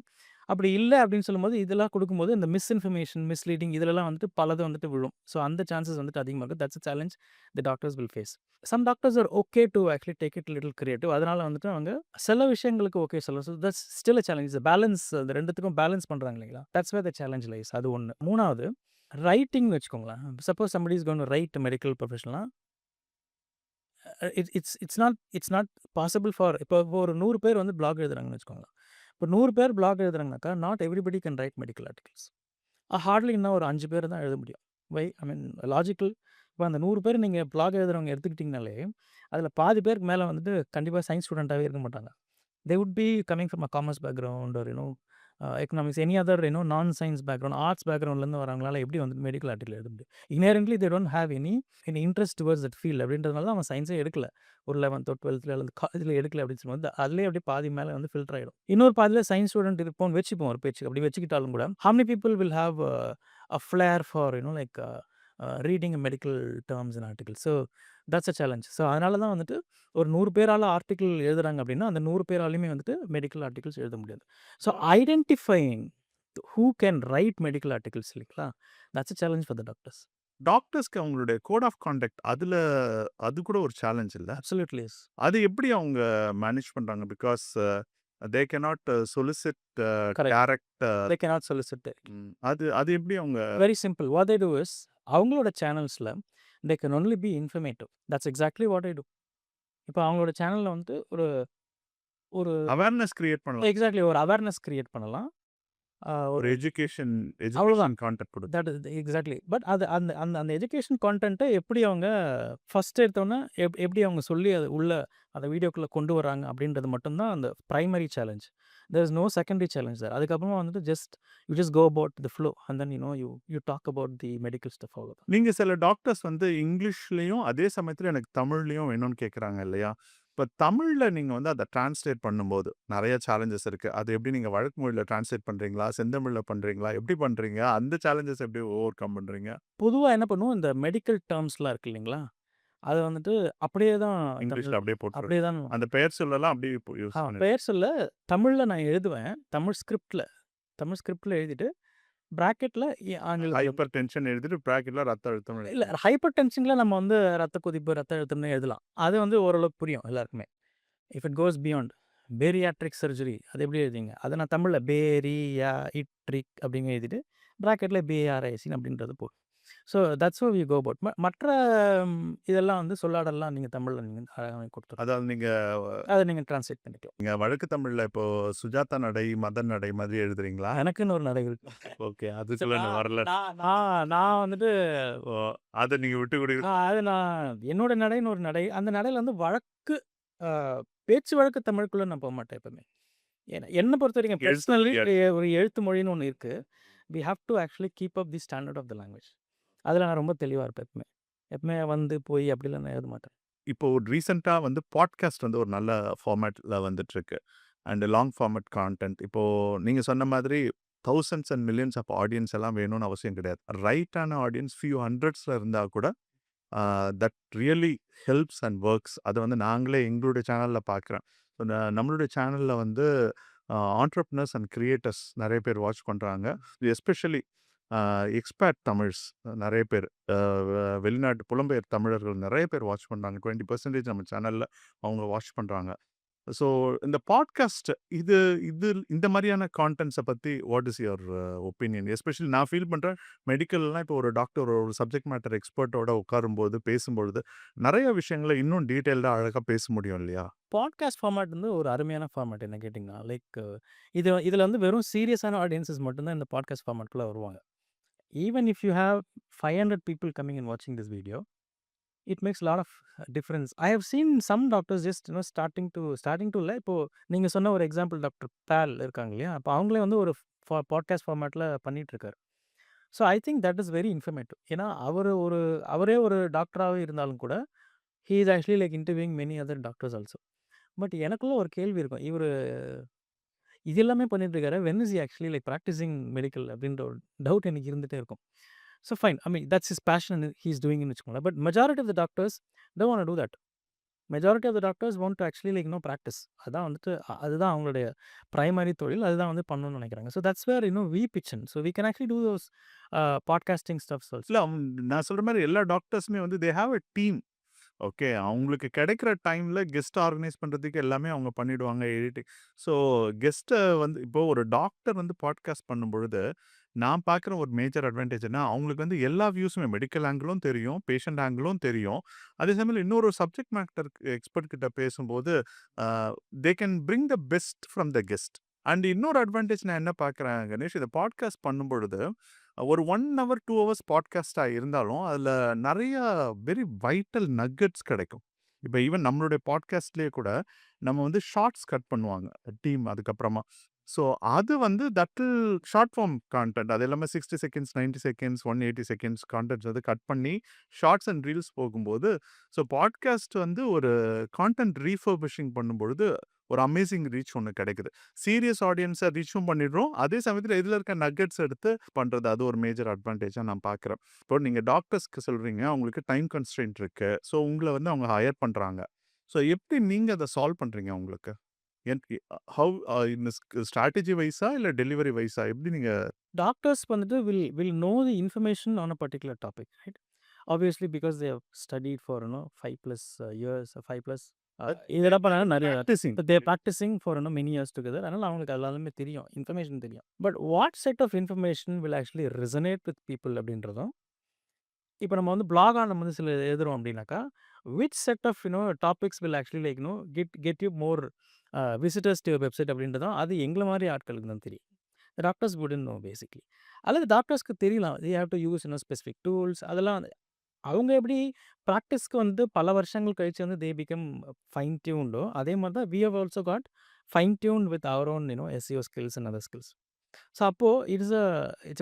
அப்படி இல்லை அப்படின்னு சொல்லும்போது இதெல்லாம் கொடுக்கும்போது இந்த misinformation, misleading இதெல்லாம் வந்துட்டு பலது வந்துட்டு விழும். ஸோ அந்த சான்சஸ் வந்துட்டு அதிகமாக இருக்குது. That's a challenge the doctors will face. Some doctors are okay to actually take it little creative. அதனால் வந்துட்டு அவங்க சில விஷயங்களுக்கு ஓகே சொல்லலாம். So that's still a challenge. Balance, அந்த ரெண்டுத்துக்கும் பேலன்ஸ் பண்ணுறாங்க இல்லைங்களா? That's where the challenge lies. அது ஒன்று. மூணாவது ரைட்டிங்னு வச்சுக்கோங்களேன். Suppose somebody is going to write medical ப்ரொஃபஷனலாக, இட்ஸ் நாட் பாசிபிள் ஃபார் இப்போ ஒரு 100 பேர் வந்து பிளாக் எழுதுறாங்கன்னு வச்சுக்கோங்களேன். இப்போ 100 பேர் பிளாக் எழுதுறாங்கனாக்கா not everybody can write medical articles. Hardly இன்னும் ஒரு 5 பேர் தான் எழுத முடியும். Why I mean logical. இப்போ அந்த 100 பேர் நீங்கள் ப்ளாக் எழுதுறவங்க எடுத்துக்கிட்டிங்கனாலே அதில் பாதி பேருக்கு மேலே வந்துட்டு கண்டிப்பாக சயின்ஸ் ஸ்டூடெண்ட்டாகவே இருக்க மாட்டாங்க. They would be coming from a commerce background or economics, any other non-science background, arts backgroundலேருந்து வரவங்களால எப்படி வந்து மெடிக்கல் ஆர்டிக்கல் எழுத முடியும்? Inherently they don't have any interest towards that field அப்படின்றதுனால தான் அவன் சயின்ஸே எடுக்கல. ஒரு 11th 12th அல்லது காலேஜில் எடுக்கல அப்படின்னு சொல்லும்போது அதுலேயே அப்படியே பாதி மேலே வந்து ஃபில்டர் ஆகிடும். இன்னொரு பாதியில் சயின்ஸ் ஸ்டூடெண்ட் இருப்போம்னு வச்சுப்போம் ஒரு பேச்சுக்கு. அப்படி வச்சுக்கிட்டாலும் கூட how many people will have a flair for reading medical terms and articles? So that's a challenge. So அதனால தான் வந்துட்டு ஒரு 100 பேரால ஆர்டிக்கிள் எழுதுறாங்க அப்படின்னா அந்த 100 பேராலையுமே வந்துட்டு மெடிக்கல் ஆர்டிகல்ஸ் எழுத முடியாது. So identifying who can write medical articles இல்லைங்களா, that's a challenge for the doctors. டாக்டர்ஸ்க்கு அவங்களுடைய கோட் ஆஃப் கான்டக்ட் அது கூட ஒரு சேலஞ்ச் இல்ல? Absolutely yes. அது எப்படி அவங்க மேனேஜ் பண்றாங்க? Because they cannot solicit correct. Direct. They cannot solicit. அது அது எப்படி அவங்க? Very simple. What they do is அவங்களோட சேனல்ஸில் they can only be informative. That's exactly what I do. இப்போ அவங்களோட சேனலில் வந்து ஒரு ஒரு அவேர்னஸ் கிரியேட் பண்ணலாம். எக்ஸாக்ட்லி ஒரு அவேர்னஸ் கிரியேட் பண்ணலாம். ஒரு எஜுகேஷன் அவ்வளோதான். கான்டென்ட் கொடுத்து. That is exactly. பட் அது அந்த அந்த அந்த எஜுகேஷன் கான்டென்ட்டை எப்படி அவங்க ஃபஸ்ட் எடுத்தோன்னே எப்படி அவங்க சொல்லி அது உள்ள அந்த வீடியோக்குள்ளே கொண்டு வராங்க அப்படின்றது மட்டும்தான் அந்த primary challenge. There is no secondary challenge sir. அதுக்கப்புறமா வந்துட்டு you just go about the flow and then you talk about the medical stuff. அவ்வளோதான். நீங்க சில டாக்டர்ஸ் வந்து இங்கிலீஷ்லயும் அதே சமயத்துல எனக்கு தமிழ்லயும் வேணும்னு கேட்குறாங்க இல்லையா? இப்போ தமிழ்ல நீங்க வந்து அதை டிரான்ஸ்லேட் பண்ணும்போது நிறைய சேலஞ்சஸ் இருக்கு. அது எப்படி நீங்க வழக்கு மொழியில டிரான்ஸ்லேட் பண்றீங்களா? செந்தமிழ்ல பண்றீங்களா? எப்படி பண்றீங்க? அந்த சேலஞ்சஸ் எப்படி ஓவர் கம் பண்றீங்க? பொதுவாக என்ன பண்ணுவோம், இந்த மெடிக்கல் டேர்ம்ஸ்லாம் இருக்கு இல்லைங்களா, அது வந்துட்டு அப்படியே தான் இங்கிலீஷ்ல அப்படியே போட்டு அப்படியே தான் அந்த பெயர் சொல்லலாம் அப்படியே யூஸ் பண்ணி. பெயர் சொல்ல தமிழில் நான் எழுதுவேன். தமிழ் ஸ்கிரிப்டில் எழுதிட்டு பிராக்கெட்டில் ஆங்கிலத்தில் ஹைப்பர் டென்ஷன் எழுதிட்டு பிராக்கெட்ல ரத்த அழுத்தம் இல்லை ஹைப்பர் டென்ஷனில் நம்ம வந்து ரத்த கொதிப்பு ரத்த அழுத்தம்னு எழுதலாம். அது வந்து ஓரளவுக்கு புரியும் எல்லாருக்குமே. If it goes beyond bariatric surgery அது எப்படி எழுதிங்க, அதை நான் தமிழில் பேரியாட்ரிக் அப்படிங்க எழுதிட்டு ப்ராக்கெட்டில் பிஏஆர்ஐசின் அப்படின்றது போகும். So that's how you go about. மற்ற இதெல்லாம் வந்து சொல்லாடலாம் நீங்கள் தமிழில் நீங்கள் அழகாக கொடுத்துருங்க. அதாவது நீங்க அதை நீங்கள் டிரான்ஸ்லேட் பண்ணிக்கலாம். நீங்க வழக்கு தமிழ்ல இப்போ சுஜாதா நடை, மதன் நடை மாதிரி எழுதுறீங்களா? எனக்குன்னு ஒரு நடை இருக்கு. ஓகே, அதுக்குள்ள வரல. நான் வந்துட்டு அதை நீங்க விட்டு கொடு. அது நான் என்னோட நடைன்னு ஒரு நடை. அந்த நடையில் வந்து வழக்கு பேச்சு வழக்கு தமிழுக்குள்ளே நான் போக மாட்டேன் எப்பவுமே. ஏன்னா என்னை பொறுத்த வரைக்கும் பர்சனலி ஒரு எழுத்து மொழின்னு ஒன்று இருக்குது. We have to actually keep up the standard of the language. அதில் நான் ரொம்ப தெளிவாக இருப்பேன். எப்பவுமே வந்து போய் அப்படிலாம் நான் எழுத மாட்டேன். இப்போ ரீசெண்டாக வந்து பாட்காஸ்ட் வந்து ஒரு நல்ல ஃபார்மேட்டில் வந்துட்டுருக்கு. And long format content. இப்போது நீங்கள் சொன்ன மாதிரி thousands and millions of audience எல்லாம் வேணும்னு அவசியம் கிடையாது. ரைட்டான ஆடியன்ஸ் ஃபியூ ஹண்ட்ரட்ஸில் இருந்தால் கூட that really helps and works. அதை வந்து நாங்களே எங்களுடைய சேனலில் பார்க்குறேன். ஸோ நம்மளுடைய சேனலில் வந்து ஆண்டர்ப்ரனர்ஸ் அண்ட் கிரியேட்டர்ஸ் நிறைய பேர் வாட்ச் பண்ணுறாங்க. எஸ்பெஷலி எக்ஸ்பேட் தமிழ்ஸ் நிறைய பேர், வெளிநாட்டு புலம்பெயர் தமிழர்கள் நிறைய பேர் வாட்ச் பண்ணுறாங்க. 20% நம்ம சேனலில் அவங்க வாட்ச் பண்ணுறாங்க. ஸோ இந்த பாட்காஸ்ட் இது இது இந்த மாதிரியான கான்டென்ட்ஸை பற்றி what is your opinion? Especially நான் ஃபீல் பண்ணுறேன், மெடிக்கல்லாம் இப்போ ஒரு டாக்டர் ஒரு சப்ஜெக்ட் மேட்டர் எக்ஸ்பர்ட்டோட உட்காரும்போது பேசும்பொழுது நிறைய விஷயங்களை இன்னும் டீட்டெயில்டாக அழகாக பேச முடியும் இல்லையா? பாட்காஸ்ட் ஃபார்மேட் வந்து ஒரு அருமையான ஃபார்மேட் என்ன கேட்டிங்கன்னா, இதில் வந்து வெறும் சீரியஸான ஆடியன்ஸஸ் மட்டும்தான் இந்த பாட்காஸ்ட் ஃபார்மேட்குள்ளே வருவாங்க. Even if you have 500 people coming and watching this video, it makes a lot of difference. I have seen some doctors just starting to இப்போ நீங்கள் சொன்ன ஒரு எக்ஸாம்பிள் டாக்டர் பால் இருக்காங்க இல்லையா, அப்போ அவங்களே வந்து ஒரு பாட்காஸ்ட் ஃபார்மேட்டில் பண்ணிகிட்ருக்காரு. So I think that is very informative. ஏன்னா அவரே ஒரு டாக்டராகவே இருந்தாலும் கூட he is actually interviewing many other doctors also. But எனக்குள்ள ஒரு கேள்வி இருக்கும், இது எல்லாமே பண்ணிட்டு இருக்காரு, when is he actually practicing medical அப்படின்ற ஒரு டவுட் எனக்கு இருந்துகிட்டே இருக்கும். So fine, I mean that's his passion and he is doing it வச்சுக்கோங்களேன். But majority of the doctors don't want to do that. Majority of the doctors want to actually practice. அதான் வந்துட்டு அதுதான் அவங்களுடைய primary தொழில், அதுதான் வந்து பண்ணணும்னு நினைக்கிறாங்க. So that's where we pitch in. So we can actually do those podcasting stuffs also. இல்லை, நான் சொல்கிற மாதிரி எல்லா டாக்டர்ஸுமே வந்து they have a team. Okay, அவங்களுக்கு கிடைக்கிற டைமில் கெஸ்ட் ஆர்கனைஸ் பண்ணுறதுக்கு எல்லாமே அவங்க பண்ணிவிடுவாங்க, எடிட்டிங். ஸோ கெஸ்ட்டை வந்து இப்போது ஒரு டாக்டர் வந்து பாட்காஸ்ட் பண்ணும்பொழுது நான் பார்க்குற ஒரு மேஜர் அட்வான்டேஜ்னா, அவங்களுக்கு வந்து எல்லா வியூஸுமே மெடிக்கல் ஆங்கிளும் தெரியும், பேஷண்ட் ஆங்கிளும் தெரியும். அதே சமயம் இன்னொரு சப்ஜெக்ட் மேட்டர் எக்ஸ்பர்ட் கிட்ட பேசும்போது they can bring the best from the guest. And இன்னொரு அட்வான்டேஜ் நான் என்ன பார்க்குறேன் கணேஷ், இதை பாட்காஸ்ட் பண்ணும்பொழுது ஒரு 1 ஹவர், 2 ஹவர்ஸ் பாட்காஸ்ட்டா இருந்தாலும், அதுல நெறைய வெரி வைட்டல் நக்கெட்ஸ் கிடைக்கும். இப்ப ஈவன் நம்மளுடைய பாட்காஸ்ட்லயே கூட, நம்ம வந்து ஷார்ட்ஸ் கட் பண்ணுவாங்க. டீம் அதுக்கப்புறமா. ஸோ அது வந்து that will short form content. அது எல்லாமே 60 செகண்ட்ஸ், 90 செகண்ட்ஸ், 180 செகண்ட்ஸ் கான்டென்ட்ஸ் வந்து கட் பண்ணி, ஷார்ட்ஸ் அண்ட் ரீல்ஸ் போகும்போது, ஸோ பாட்காஸ்ட் வந்து ஒரு கான்டென்ட் ரீஃபர்பிஷிங் பண்ணும்பொழுது, ஒரு அமேசிங் ரீச் ஒண்ணு கிடைக்குது. சீரியஸ் ஆடியன்ஸ ரீச்சும் பண்ணிடுறோம். அதே சமயத்துல இதுல இருக்க நக்கெட்ஸ் எடுத்து பண்றது. அது ஒரு மேஜர் அட்வான்டேஜா நான் பார்க்குறேன். இப்போ நீங்க டாக்டர்ஸ்க்கு சொல்றீங்க, அவங்களுக்கு டைம் கன்ஸ்ட்ரெயின்ட் இருக்கு. ஸோ உங்கள வந்து அவங்க ஹையர் பண்றாங்க. ஸோ எப்படி நீங்க அத சால்வ் பண்றீங்க உங்களுக்கு? என் ஹவ் இந்த ஸ்ட்ராட்டஜி வைஸா இல்ல டெலிவரி வைஸா எப்படி நீங்க டாக்டர்ஸ் வந்துட்டு will know the information on a particular topic, right? Obviously because they have studied for five plus years, five plus இது என்ன பண்ணாங்க நிறைய practicing? They're practicing for many years together. அதனால அவங்களுக்கு எல்லாமே தெரியும், இன்ஃபர்மேஷன் தெரியும். But what set of information will actually resonate with people அப்படின்றதும், இப்போ நம்ம வந்து பிளாகா நம்ம வந்து சில எழுதுறோம் அப்படின்னாக்கா, which set of topics will actually like get you more visitors to website அப்படின்றதும் அது எங்களை மாதிரி ஆட்களுக்கு தான் தெரியும். Doctors wouldn't know basically. அல்லது டாக்டர்ஸ்க்கு தெரியலாம். They have to use specific tools அதெல்லாம். அவங்க எப்படி ப்ராக்டிஸ்க்கு வந்து பல வருஷங்கள் கழிச்சு வந்து தே பிகம் ஃபைன் டியூன்டோ, அதே மாதிரி தான் we have also got fine tuned with our own SEO skills and other skills. So அப்போ it's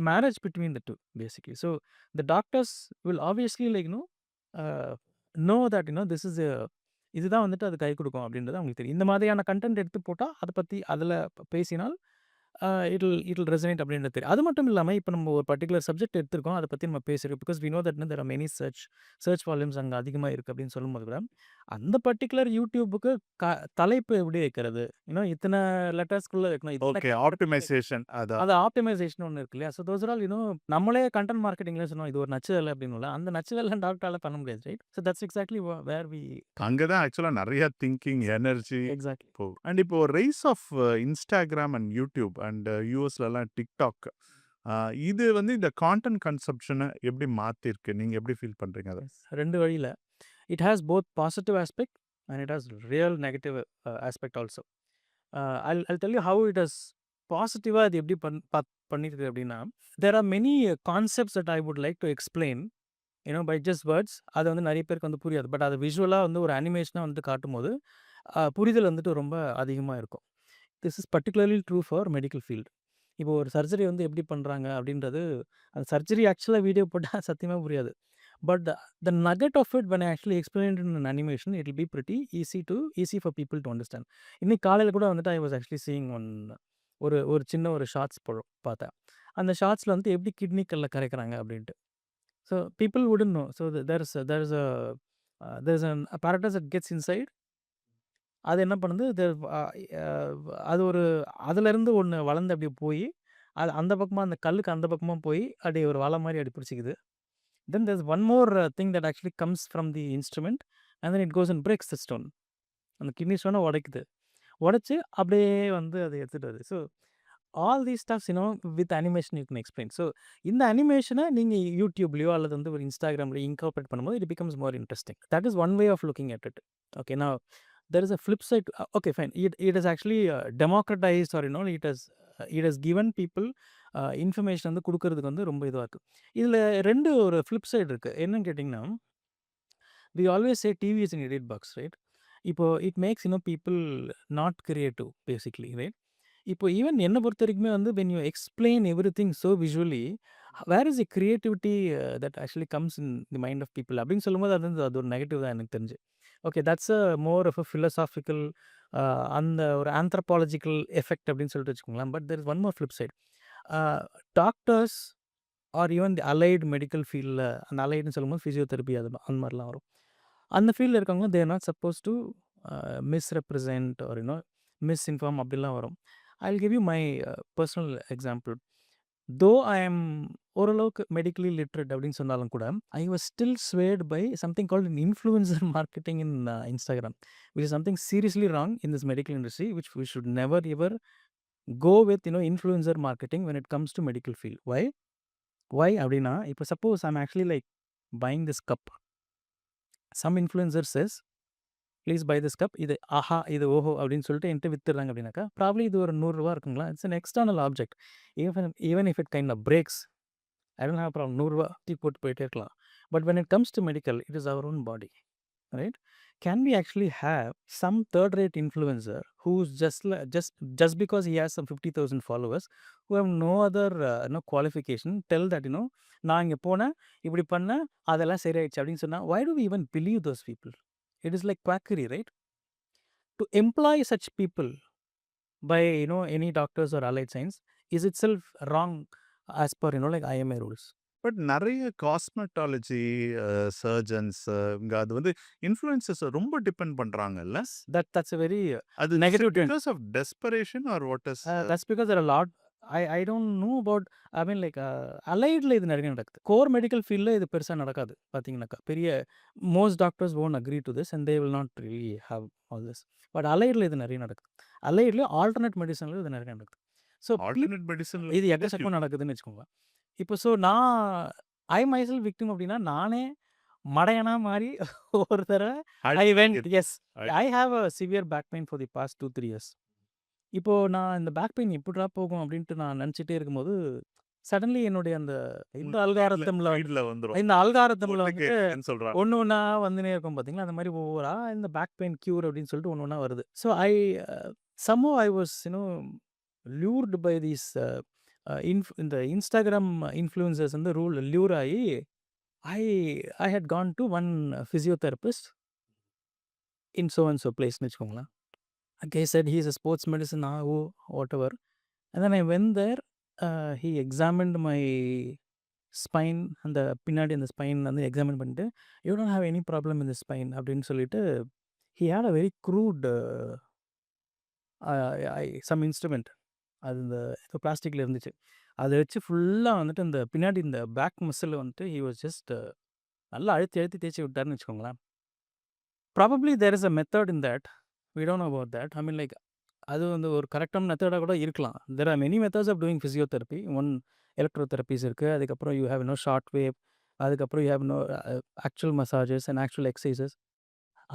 a marriage between the two basically. So the doctors will obviously like know that this is இதுதான் வந்துட்டு அது கை கொடுக்கும் அப்படின்றது அவங்களுக்கு தெரியும். இந்த மாதிரியான கண்டென்ட் எடுத்து போட்டால் அதை பற்றி அதில் பேசினால் இட் வில் ரெசனேட் அப்படின்றது தெரியும். அது மட்டும் இல்லாமல் இப்போ நம்ம ஒரு பர்டிகுலர் சப்ஜெக்ட் எடுத்திருக்கோம், அதை பற்றி நம்ம பேசுகிறோம். Because we know that there are many search volumes அங்கே அதிகமாக இருக்குது அப்படின்னு சொல்லும்போது கூட, அந்த பர்டிகுலர் யூடியூபுக்கு தலைப்பு எப்படி வைக்கிறது, இத்தனை லெட்டர்ஸ்குள்ளே வைக்கணும், இத்தனை ஓகே. ஆப்டிமைசேஷன் அதான். அது ஆப்டிமைசேஷன் ஒன்று இருக்கு இல்லையா? ஸோ தோஸ் ஆர் ஆல் நம்மளே கண்டென்ட் மார்க்கெட்டிங்ல சொன்னோம், இது ஒரு நச்சு வேலை அப்படின்னு. அந்த நச்சு வேலை டாக்டரால பண்ண முடியாது, right? So that's exactly where we அங்க தான் ஆக்சுவலா நெறைய திங்கிங், எனர்ஜி எக்ஸாக்ட்லி. போகும். அண்ட் இப்போ rise of Instagram and YouTube and யுஎஸ்லலாம் TikTok. இது வந்து இந்த கான்டென்ட் கன்சப்ஷன எப்படி மாத்திருக்கு? நீங்க எப்படி ஃபீல் பண்றீங்க அத? ரெண்டு வழியில் it has both positive aspect and it has real negative aspect also. I'll tell you how it has பாசிட்டிவாக அது எப்படி பண்ணிருக்கு அப்படின்னா, there are many concepts that I would like to explain by just words. அது வந்து நிறைய பேருக்கு வந்து புரியாது. பட் அது விஷுவலாக வந்து ஒரு அனிமேஷனாக வந்து காட்டும்போது புரிதல் வந்துட்டு ரொம்ப அதிகமாக இருக்கும். This is particularly true for medical field. இப்போ ஒரு சர்ஜரி வந்து எப்படி பண்ணுறாங்க அப்படின்றது, அந்த சர்ஜரி ஆக்சுவலாக வீடியோ போட்டால் சத்தியமாக புரியாது. But the nugget of it when I actually explain in an animation it will be pretty easy for people to understand. இன்னைக்கு காலையில் கூட வந்துட்டு ஐ வாஸ் ஆக்சுவலி சீயிங் ஒரு ஒரு சின்ன ஒரு ஷார்ட்ஸ் பார்த்தேன். அந்த ஷார்ட்ஸில் வந்து எப்படி கிட்னிக்கல்ல கரைக்கிறாங்க அப்படின்ட்டு. So people wouldn't know. So there is an apparatus that gets inside. அது என்ன பண்ணுது, அது ஒரு அதுலேருந்து ஒன்று வளர்ந்து அப்படியே போய், அது அந்த பக்கமாக அந்த கல்லுக்கு அந்த பக்கமாக போய் அப்படியே ஒரு வலை மாதிரி அப்படி பிடிச்சிக்குது. Then there's one more thing that actually comes from the instrument and then it goes and breaks the stone. அந்த கிட்னி ஸ்டோனை உடைக்குது. உடைச்சு அப்படியே வந்து அதை எடுத்துகிட்டு வருது. So all these stuffs with animation you can explain. So இந்த அனிமேஷனை நீங்கள் யூடியூப்லேயோ அல்லது வந்து ஒரு இன்ஸ்டாகிராம்லையோ இன்கார்பரேட் பண்ணும்போது it becomes more interesting. That is one way of looking at it. Okay, நான் there is a flip side. Okay, fine. It is actually democratized or it has given people information வந்து கொடுக்கறதுக்கு வந்து ரொம்ப இதுவாக இருக்குது. இதில் ரெண்டு ஒரு ஃப்ளிப் சைடு இருக்குது. என்னன்னு கேட்டிங்கன்னா, we always say TV is an idiot box, right? இப்போ it makes people not creative basically, right? இப்போ ஈவன் என்னை பொறுத்த வரைக்குமே வந்து when you explain everything so visually, where is the creativity that actually comes in the mind of people அப்படின்னு சொல்லும்போது அது ஒரு நெகட்டிவ் தான் எனக்கு தெரிஞ்சு. Okay, that's a more of a philosophical அந்த ஒரு ஆந்த்ரபாலஜிக்கல் எஃபெக்ட் அப்படின்னு சொல்லிட்டு வச்சுக்கோங்களேன். But there is one more flip side. Doctors are even the allied medical ஃபீல்டில், அந்த அலைடுன்னு சொல்லும்போது ஃபிசியோதெரப்பி அந்த மாதிரிலாம் வரும். அந்த ஃபீல்டில் இருக்கவங்க they're not supposed to misrepresent or misinform அப்படிலாம் வரும். I will give you my personal example. Though I am ஓரளவுக்கு மெடிக்கலி லிட்ரேட் அப்படின்னு சொன்னாலும் கூட, I was still swayed by something called influencer marketing in Instagram, which is something seriously wrong in this medical industry, which we should never ever go with influencer marketing when it comes to medical field. Why அப்படின்னா, இப்போ suppose I'm actually like buying this cup. Some influencer says please buy this cup. இது ஆஹா, இது ஓஹோ அப்படின்னு சொல்லிட்டு என்கிட்ட வித்துடுறாங்க அப்படின்னாக்கா, ப்ராப்ளி இது ஒரு 100 ரூபா இருக்குங்களா. It's an external object. Even if it kind of breaks, I don't have problem. ரூ. 100 தூக்கி போட்டு போயிட்டே இருக்கலாம். But when it comes to medical, it is our own body. Right? Can we actually have some third rate influencer who's just because he has some 50,000 followers who have no other qualification, tell that நான் இங்கே போனேன், இப்படி பண்ணேன், அதெல்லாம் சரியாயிடுச்சு அப்படின்னு சொன்னா, why do we even believe those people? It is like quackery, right? To employ such people by any doctors or allied science is itself wrong as per like IMA rules. But நெறைய cosmetology surgeons இங்க அது வந்து influencers ரொம்ப depend பண்றாங்கல்ல? That's a very அது negative trend. Because of desperation or what is? That's because there are a lot. I don't know about. I mean, like alliedல இது நிறைய நடக்குது. கோர் மெடிக்கல் ஃபீல்டில் இது பெருசாக நடக்காது பார்த்தீங்கன்னாக்கா. பெரிய most doctors won't agree to this and they will not really have all this. But அலைடில் இது நிறைய நடக்குது. அலைடில் ஆல்டர்னேட் மெடிசனில் இது நிறைய நடக்குது. ஸோ ஆல்டர்னேட் மெடிசின் இது எக்கச்சக்கமாக நடக்குதுன்னு வச்சுக்கோங்க. இப்போ ஸோ நான் ஐ மைசெல்ஃப் விக்டிம் அப்படின்னா நானே மடையனா மாறி ஒரு தடவை I went. Yes, I have a severe back pain for the past 2-3 years. இப்போ நான் இந்த பேக் பெயின் எப்படிடா போகும் அப்படின்ட்டு நான் நினச்சிட்டே இருக்கும்போது சடன்லி என்னுடைய அந்த இந்த அல்காரத்தம்ல வந்துரும். இந்த அல்காரத்தம்ல ஓட்டுக்கு வந்துட்டு என்ன சொல்றாங்க? ஒன்று ஒன்றா வந்துனே இருக்கும் பார்த்தீங்களா, அந்த மாதிரி ஒவ்வொரு இந்த பேக் பெயின் க்யூர் அப்படின்னு சொல்லிட்டு ஒன்று ஒன்றா வருது. So somehow I was lured by these இந்த இன்ஸ்டாகிராம் இன்ஃப்ளூயன்சர்ஸ் வந்து லியூர் ஆகி I had gone to one physiotherapist in so and so place ன்னு வச்சுக்கோங்களேன். Okay, he said he's a sports medicine, whatever. And then I went there. He examined my spine, அந்த பின்னாடி அந்த spine வந்து examine பண்ணிட்டு, you don't have any problem in the spine அப்படின்னு சொல்லிட்டு, he had a very crude some instrument. அது இந்த ஏதோ பிளாஸ்டிக்கில் இருந்துச்சு. அதை வச்சு ஃபுல்லாக வந்துட்டு இந்த பின்னாடி இந்த பேக் மசில் வந்துட்டு he was just நல்லா அழுத்தி அழுத்தி தேய்ச்சி விட்டாருன்னு வச்சுக்கோங்களேன். Probably there is a method in that. we don't know about that. I mean, like அது வந்து ஒரு கரெக்டான மெத்தடாக கூட இருக்கலாம். There are many methods of doing physiotherapy. One electrotherapies இருக்குது. அதுக்கப்புறம் யூ ஹேவ் ஷார்ட் வேவ். அதுக்கப்புறம் you have actual massages and actual exercises.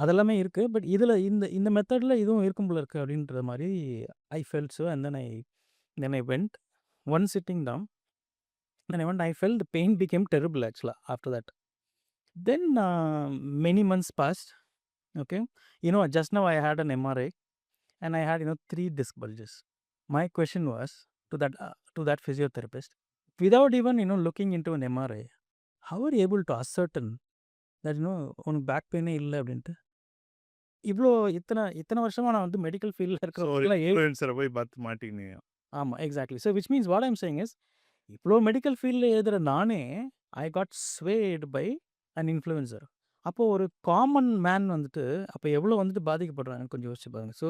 அதெல்லாமே இருக்குது. பட் இதில் இந்த இந்த மெத்தடில் இதுவும் இருக்கும் போல இருக்குது அப்படின்ற மாதிரி I felt so. And then I went on sitting down. Then I went I fell the pain became terrible ஆக்சுவலாக after that. Then many months passed. Okay, just now I had an MRI and I had 3 disc bulges. My question was to that physiotherapist, without even looking into an MRI, how are you able to ascertain that உனக்கு back பெயினே இல்லை அப்படின்ட்டு? இவ்வளோ இத்தனை வருஷமா நான் வந்து medical ஃபீல்டில் இருக்கிற போய் பார்த்து மாட்டீங்க. ஆமாம், exactly. So which means what I'm saying is, இவ்வளோ மெடிக்கல் ஃபீல்டில் எழுதுகிற நானே I got swayed by an influencer. அப்போது ஒரு காமன் மேன் வந்துட்டு அப்போ எவ்வளோ வந்துட்டு பாதிக்கப்படுறாங்கன்னு கொஞ்சம் யோசிச்சு பாருங்கள். So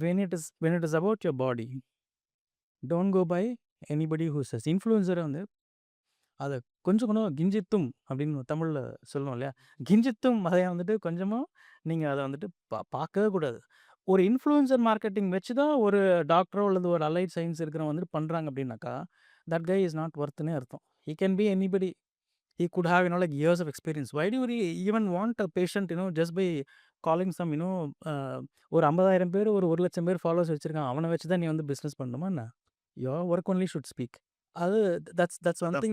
when it is about your body, don't go by anybody who says. இன்ஃப்ளூயன்சரை வந்து அதை கொஞ்சம் கிஞ்சித்தும் அப்படின்னு தமிழில் சொல்லணும் இல்லையா, கிஞ்சித்தும் அதை வந்துட்டு கொஞ்சமாக நீங்கள் அதை வந்துட்டு பார்க்கவே கூடாது. ஒரு இன்ஃப்ளூயன்சர் மார்க்கெட்டிங் வச்சு தான் ஒரு டாக்டரோ அல்லது ஒரு அலைட் சயின்ஸ் இருக்கிறவங்க வந்துட்டு பண்ணுறாங்க அப்படின்னாக்கா, தட் கை இஸ் நாட் ஒர்த்துன்னே அர்த்தம். he can be anybody. He could have like years of experience. Why do you even want a patient just by calling some ஒரு 50,000 பேர் ஒரு 1,00,000 பேர் ஃபாலோவர்ஸ் வச்சிருக்கான், அவனை வச்சு தான் நீ வந்து பிஸ்னஸ் பண்ணணுமா என்ன? your work only should speak. அது that's one thing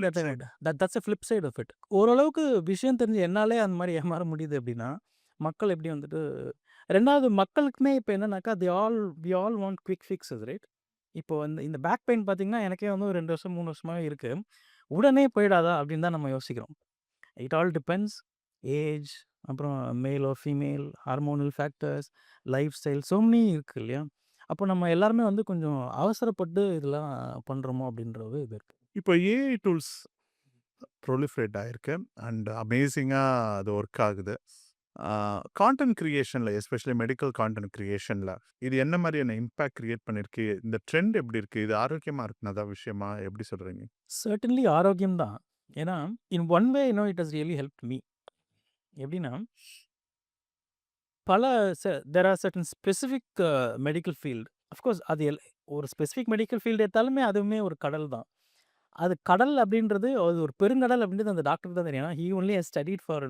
that's a flip side of it. ஓரளவுக்கு விஷயம் தெரிஞ்சு என்னாலே அந்த மாதிரி ஏமாற முடியுது அப்படின்னா மக்கள் எப்படி வந்துட்டு, ரெண்டாவது மக்களுக்குமே இப்போ என்னன்னாக்கா we all want quick fixes, right? இப்போ வந்து இந்த பேக் பெயின் பார்த்தீங்கன்னா எனக்கே வந்து ஒரு 2 வருஷம் 3 வருஷமாகவே இருக்குது. உடனே போயிடாதா அப்படின்னு தான் நம்ம யோசிக்கிறோம். இட் ஆல் டிபெண்ட்ஸ் ஏஜ், அப்புறம் male female, hormonal factors, life style, so many இருக்குது இல்லையா? அப்போ நம்ம எல்லாருமே வந்து கொஞ்சம் அவசரப்பட்டு இதெல்லாம் பண்ணுறோமோ அப்படின்றது இது இருக்குது. இப்போ ஏஐ டூல்ஸ் ப்ரொலிஃபரேட் ஆகிருக்கு அண்ட் அமேசிங்காக அது ஒர்க் ஆகுது. கான்டென்ட் கிரியேஷனில், எஸ்பெஷலி மெடிக்கல் கான்டென்ட் கிரியேஷனில் இது என்ன மாதிரியான இம்பேக்ட் கிரியேட் பண்ணியிருக்கு? இந்த ட்ரெண்ட் எப்படி இருக்குது? இது ஆரோக்கியமாக இருக்குனதா விஷயமா எப்படி சொல்கிறீங்க? சர்டன்லி ஆரோக்கியம் தான். ஏன்னா in one way it has really help me. எப்படின்னா பல there are certain specific medical field. Of course அது ஒரு ஸ்பெசிஃபிக் மெடிக்கல் ஃபீல்டு எடுத்தாலுமே அதுவுமே ஒரு கடல் தான். அது கடல் அப்படின்றது அது ஒரு பெருங்கடல் அப்படின்றது அந்த டாக்டருக்கு தான் தெரியும். He only has studied for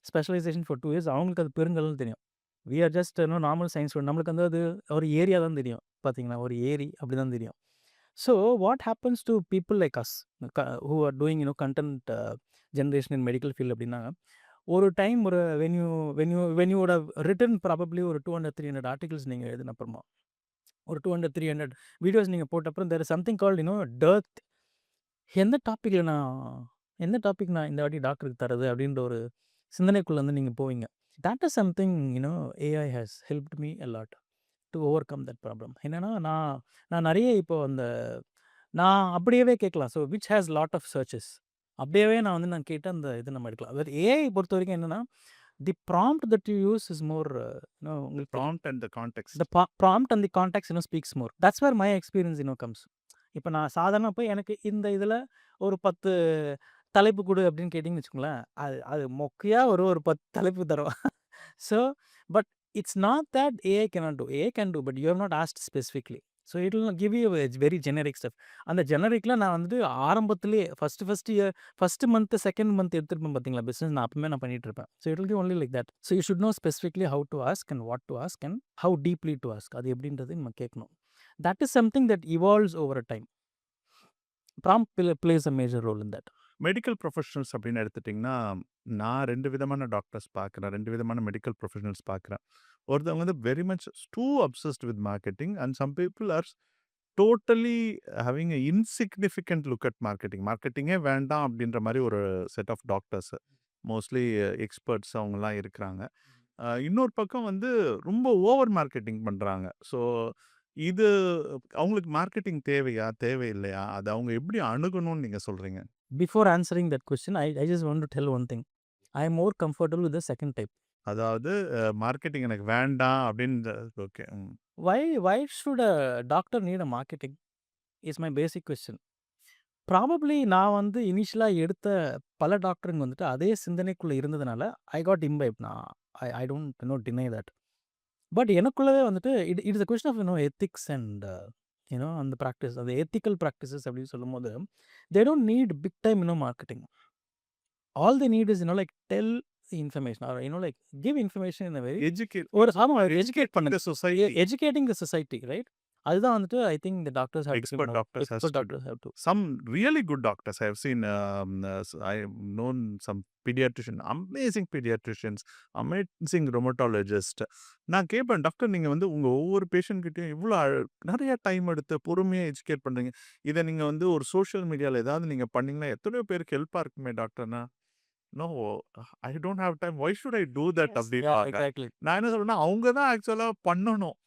specialization for 2 years. அவங்களுக்கு அது பெருங்கடல்னு தெரியும். We are just normal science student. நம்மளுக்கு வந்து அது ஒரு ஏரியா தான் தெரியும். பார்த்தீங்கன்னா ஒரு ஏரி அப்படி தான் தெரியும். So what happens to people like us who are doing content generation in medical field அப்படின்னா ஒரு டைம் ஒரு when you would have written probably ஒரு 200-300 ஆர்டிகல்ஸ் நீங்கள் எழுதின அப்புறமா ஒரு 200-300 வீடியோஸ் நீங்கள் போட்ட அப்புறம் there is something called dearth. எந்த டாப்பிக்கில் நான் இந்த வாட்டி டாக்டருக்கு தரது அப்படின்ற ஒரு சிந்தனைக்குள்ளே வந்து நீங்கள் போவீங்க. that is something AI has helped me a lot to overcome that problem. என்னன்னா நான் நிறைய இப்போ நான் அப்படியே கேட்கலாம். So which has lot of searches அப்படியே நான் கேட்டு அந்த இது நம்ம எடுக்கலாம். அதாவது ஏஐ பொறுத்த வரைக்கும் என்னன்னா the prompt that you use is more உங்களுக்கு prompt and the context. the prompt and the context speaks more. That's where my experience comes. இப்போ நான் சாதாரண போய் எனக்கு இந்த இதில் ஒரு 10 தலைப்பு கொடு அப்படின்னு கேட்டிங்கன்னு வச்சுக்கோங்களேன், அது மொக்கையா ஒரு 10 தலைப்பு தரும். So but it's not that AI cannot do. AI can do, but you have not asked specifically. So it will give you very generic stuff. அந்த ஜெனரிக்கில் நான் வந்துட்டு ஆரம்பத்திலே ஃபஸ்ட்டு மந்த்து செகண்ட் மந்த் எடுத்துருப்பேன் பார்த்தீங்களா பிஸ்னஸ், நான் அப்பவுமே நான் பண்ணிட்டு இருப்பேன். So it will be only like that. So you should know specifically how to ask and what to ask and how deeply to ask. அது எப்படின்றது நம்ம கேட்கணும். That is something that evolves over a time. Prompt plays a major role in that. Medical professionals அப்படின்னு எடுத்துட்டிங்கன்னா, நான் 2 விதமான doctors பார்க்குறேன். 2 விதமான மெடிக்கல் ப்ரொஃபஷனல்ஸ் பார்க்குறேன். ஒருத்தவங்க வந்து very much too obsessed with marketing and some people are totally having a insignificant look at marketing. மார்க்கெட்டிங்கே வேண்டாம் அப்படின்ற மாரி ஒரு set of doctors. Mostly experts அவங்கலாம் இருக்கிறாங்க. இன்னொரு பக்கம் வந்து ரொம்ப ஓவர் மார்க்கெட்டிங் பண்றாங்க. ஸோ இது அவங்களுக்கு மார்க்கெட்டிங் தேவையா? தேவையில்லையா? அத அவங்க எப்படி அணுகணும்னு நீங்க சொல்றீங்க? Before answering that question, I just want to tell one thing. I am more comfortable with the second type. அதாவது மார்க்கெட்டிங் எனக்கு வேண்டாம் அப்படின்னு okay. Why should a doctor need a marketing? Is my basic question. Probably நான் வந்து இனிஷியலாக எடுத்த பல டாக்டருங்க வந்துட்டு அதே சிந்தனைக்குள்ளே இருந்ததுனால ஐ காட் இம்பைப். நான் I don't deny that. But எனக்குள்ளவே வந்துட்டு it is a question of ethics and அந்த ப்ராக்டிஸ், அந்த எத்திக்கல் ப்ராக்டிசஸ் அப்படின்னு சொல்லும் போது they don't need big time marketing. All they need is like tell information or like give information in very ஒரு educate பண்ணுங்க, educating the society, right? அதுதான் வந்துட்டு I think the doctors have to expert doctors has expert to doctors have to. some really good doctors I have seen. I've known some amazing pediatricians, amazing rheumatologist. நான் கேட்பேன், doctor நீங்க வந்து உங்க ஒவ்வொரு patient கிட்டயும் இவ்வளோ நிறைய டைம் எடுத்து பொறுமையா எஜுகேட் பண்றீங்க. இதை நீங்க வந்து ஒரு சோஷியல் மீடியால ஏதாவது நீங்க பண்ணீங்கன்னா எத்தனையோ பேருக்கு ஹெல்ப்பா இருக்குமே டாக்டர்னா. No, I don't have time, why should I do that அப்படின்னு. எக்ஸாக்ட்லி. நான் என்ன சொல்றேன்னா அவங்க தான் ஆக்சுவலா பண்ணணும்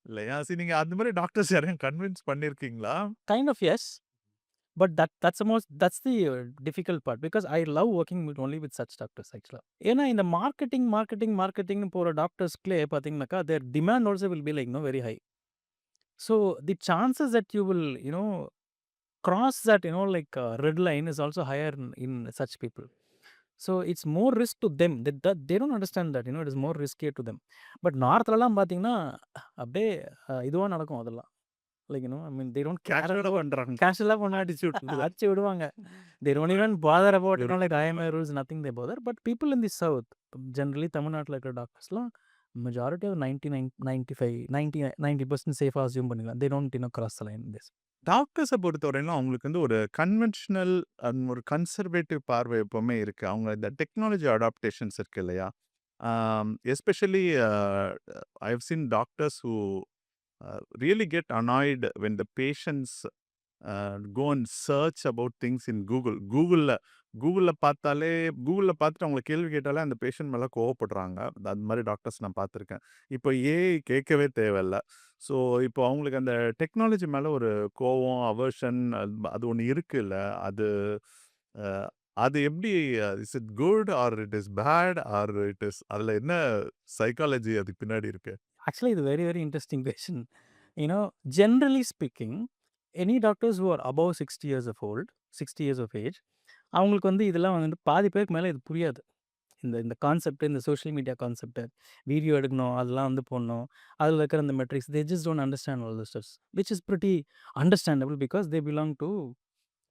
இல்லையா? சரி, நீங்க அந்த மாதிரி டாக்டர்ஸ் யாரையும் கன்வின்ஸ் பண்ணிருக்கீங்களா? Kind of yes, but that's the difficult part because I love working only with such doctors actually. ஏன்னா இந்த மார்க்கெட்டிங்னு போகிற டாக்டர்ஸ்க்குள்ளே பார்த்தீங்கன்னாக்கா their demand also will be like very high. So the chances that you will cross that like red line is also higher in such people. So it's more risk to them. They don't understand that it is more riskier to them. But நார்த்லலாம் பார்த்தீங்கன்னா அப்படியே இதுவாக நடக்கும் அதெல்லாம். Like I mean they don't care. கேஷுவலா பண்றாங்க. கேஷுவலாக பண்ண அடிச்சு விடுவாங்க. They don't even bother about like IMI rules, nothing they bother. But people in the south, generally தமிழ்நாட்டில் இருக்கிற டாக்டர்ஸ்லாம் majority of 90% சேஃபாக அசியூம் பண்ணிக்கலாம். they don't cross the line in this. டாக்டர்ஸை பொறுத்தவரையிலும் அவங்களுக்கு வந்து ஒரு கன்வென்ஷனல் ஒரு கன்சர்வேட்டிவ் பார்வை எப்பவுமே இருக்கு. அவங்க இந்த டெக்னாலஜி அடாப்டேஷன்ஸ் இருக்கு இல்லையா? Especially I have seen doctors who really get annoyed when the patients go and search about things in கூகுளில் பார்த்துட்டு அவங்களை கேள்வி கேட்டாலே அந்த பேஷண்ட் மேலே கோவப்படுறாங்க. அது மாதிரி டாக்டர்ஸ் நான் பார்த்துருக்கேன். இப்போ ஏஐ கேட்கவே தேவையில்ல. ஸோ இப்போ அவங்களுக்கு அந்த டெக்னாலஜி மேலே ஒரு கோவம், அவர்ஷன் அது ஒன்று இருக்குல்ல, அது எப்படி, is it good or it is bad or it is, அதில் என்ன சைக்காலஜி அதுக்கு பின்னாடி இருக்கு? Actually, it's a very, very interesting question. Generally speaking, any doctors who are above 60 years of age, அவங்களுக்கு வந்து இதெல்லாம் வந்துட்டு பாதி பேருக்கு மேலே இது புரியாது. இந்த கான்செப்ட், இந்த சோஷியல் மீடியா கான்செப்ட், வீடியோ எடுக்கணும், அதெல்லாம் வந்து போடணும், அதில் இருக்கிற அந்த metrics, they just don't understand all the stuff, which is pretty understandable because they belong to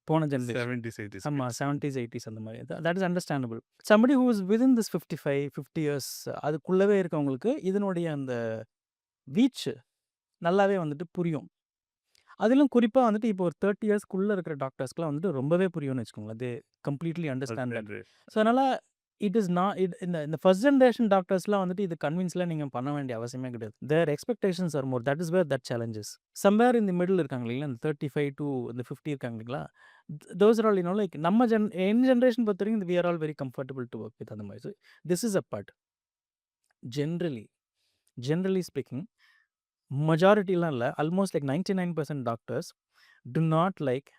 போன ஜென்ரேஷன். 70s 80s ஆமாம், 70s 80s அந்த மாதிரி. That is understandable. somebody who is within this 50 years அதுக்குள்ளவே இருக்கவங்களுக்கு இதனுடைய அந்த வீச்சு நல்லாவே வந்துட்டு புரியும். அதிலும் குறிப்பா வந்துட்டு இப்போ ஒரு 30 இயர்ஸ்க்குள்ள இருக்கிற டாக்டர்ஸ்க்குலாம் வந்துட்டு ரொம்பவே புரியும்னு வச்சுக்கோங்களேன். தே கம்ப்ளீட்லி அண்டர்ஸ்டாண்ட் தட். ஸோ அதனால இட் இஸ் நாட் இந்த இந்த ஃபர்ஸ்ட் ஜெனரேஷன் டாக்டர்ஸ்லாம் வந்துட்டு இது கன்வின்ஸ்லாம் நீங்க பண்ண வேண்டிய அவசியமே கிடையாது. Their expectations are more. That is where that challenges. Somewhere in the middle இருக்காங்க இல்லைங்களா? இந்த 35 டூ இந்த 50 இருக்காங்க இல்லைங்களா? தோஸ் ஆர் ஆல் லைக் நம்ம என் ஜெனரேஷன் பொறுத்தவரைக்கும் we are all very comfortable to work with அந்த மாதிரி. So this is a part. Generally speaking majorityலாம் இல்ல. Almost like 99% doctors do not like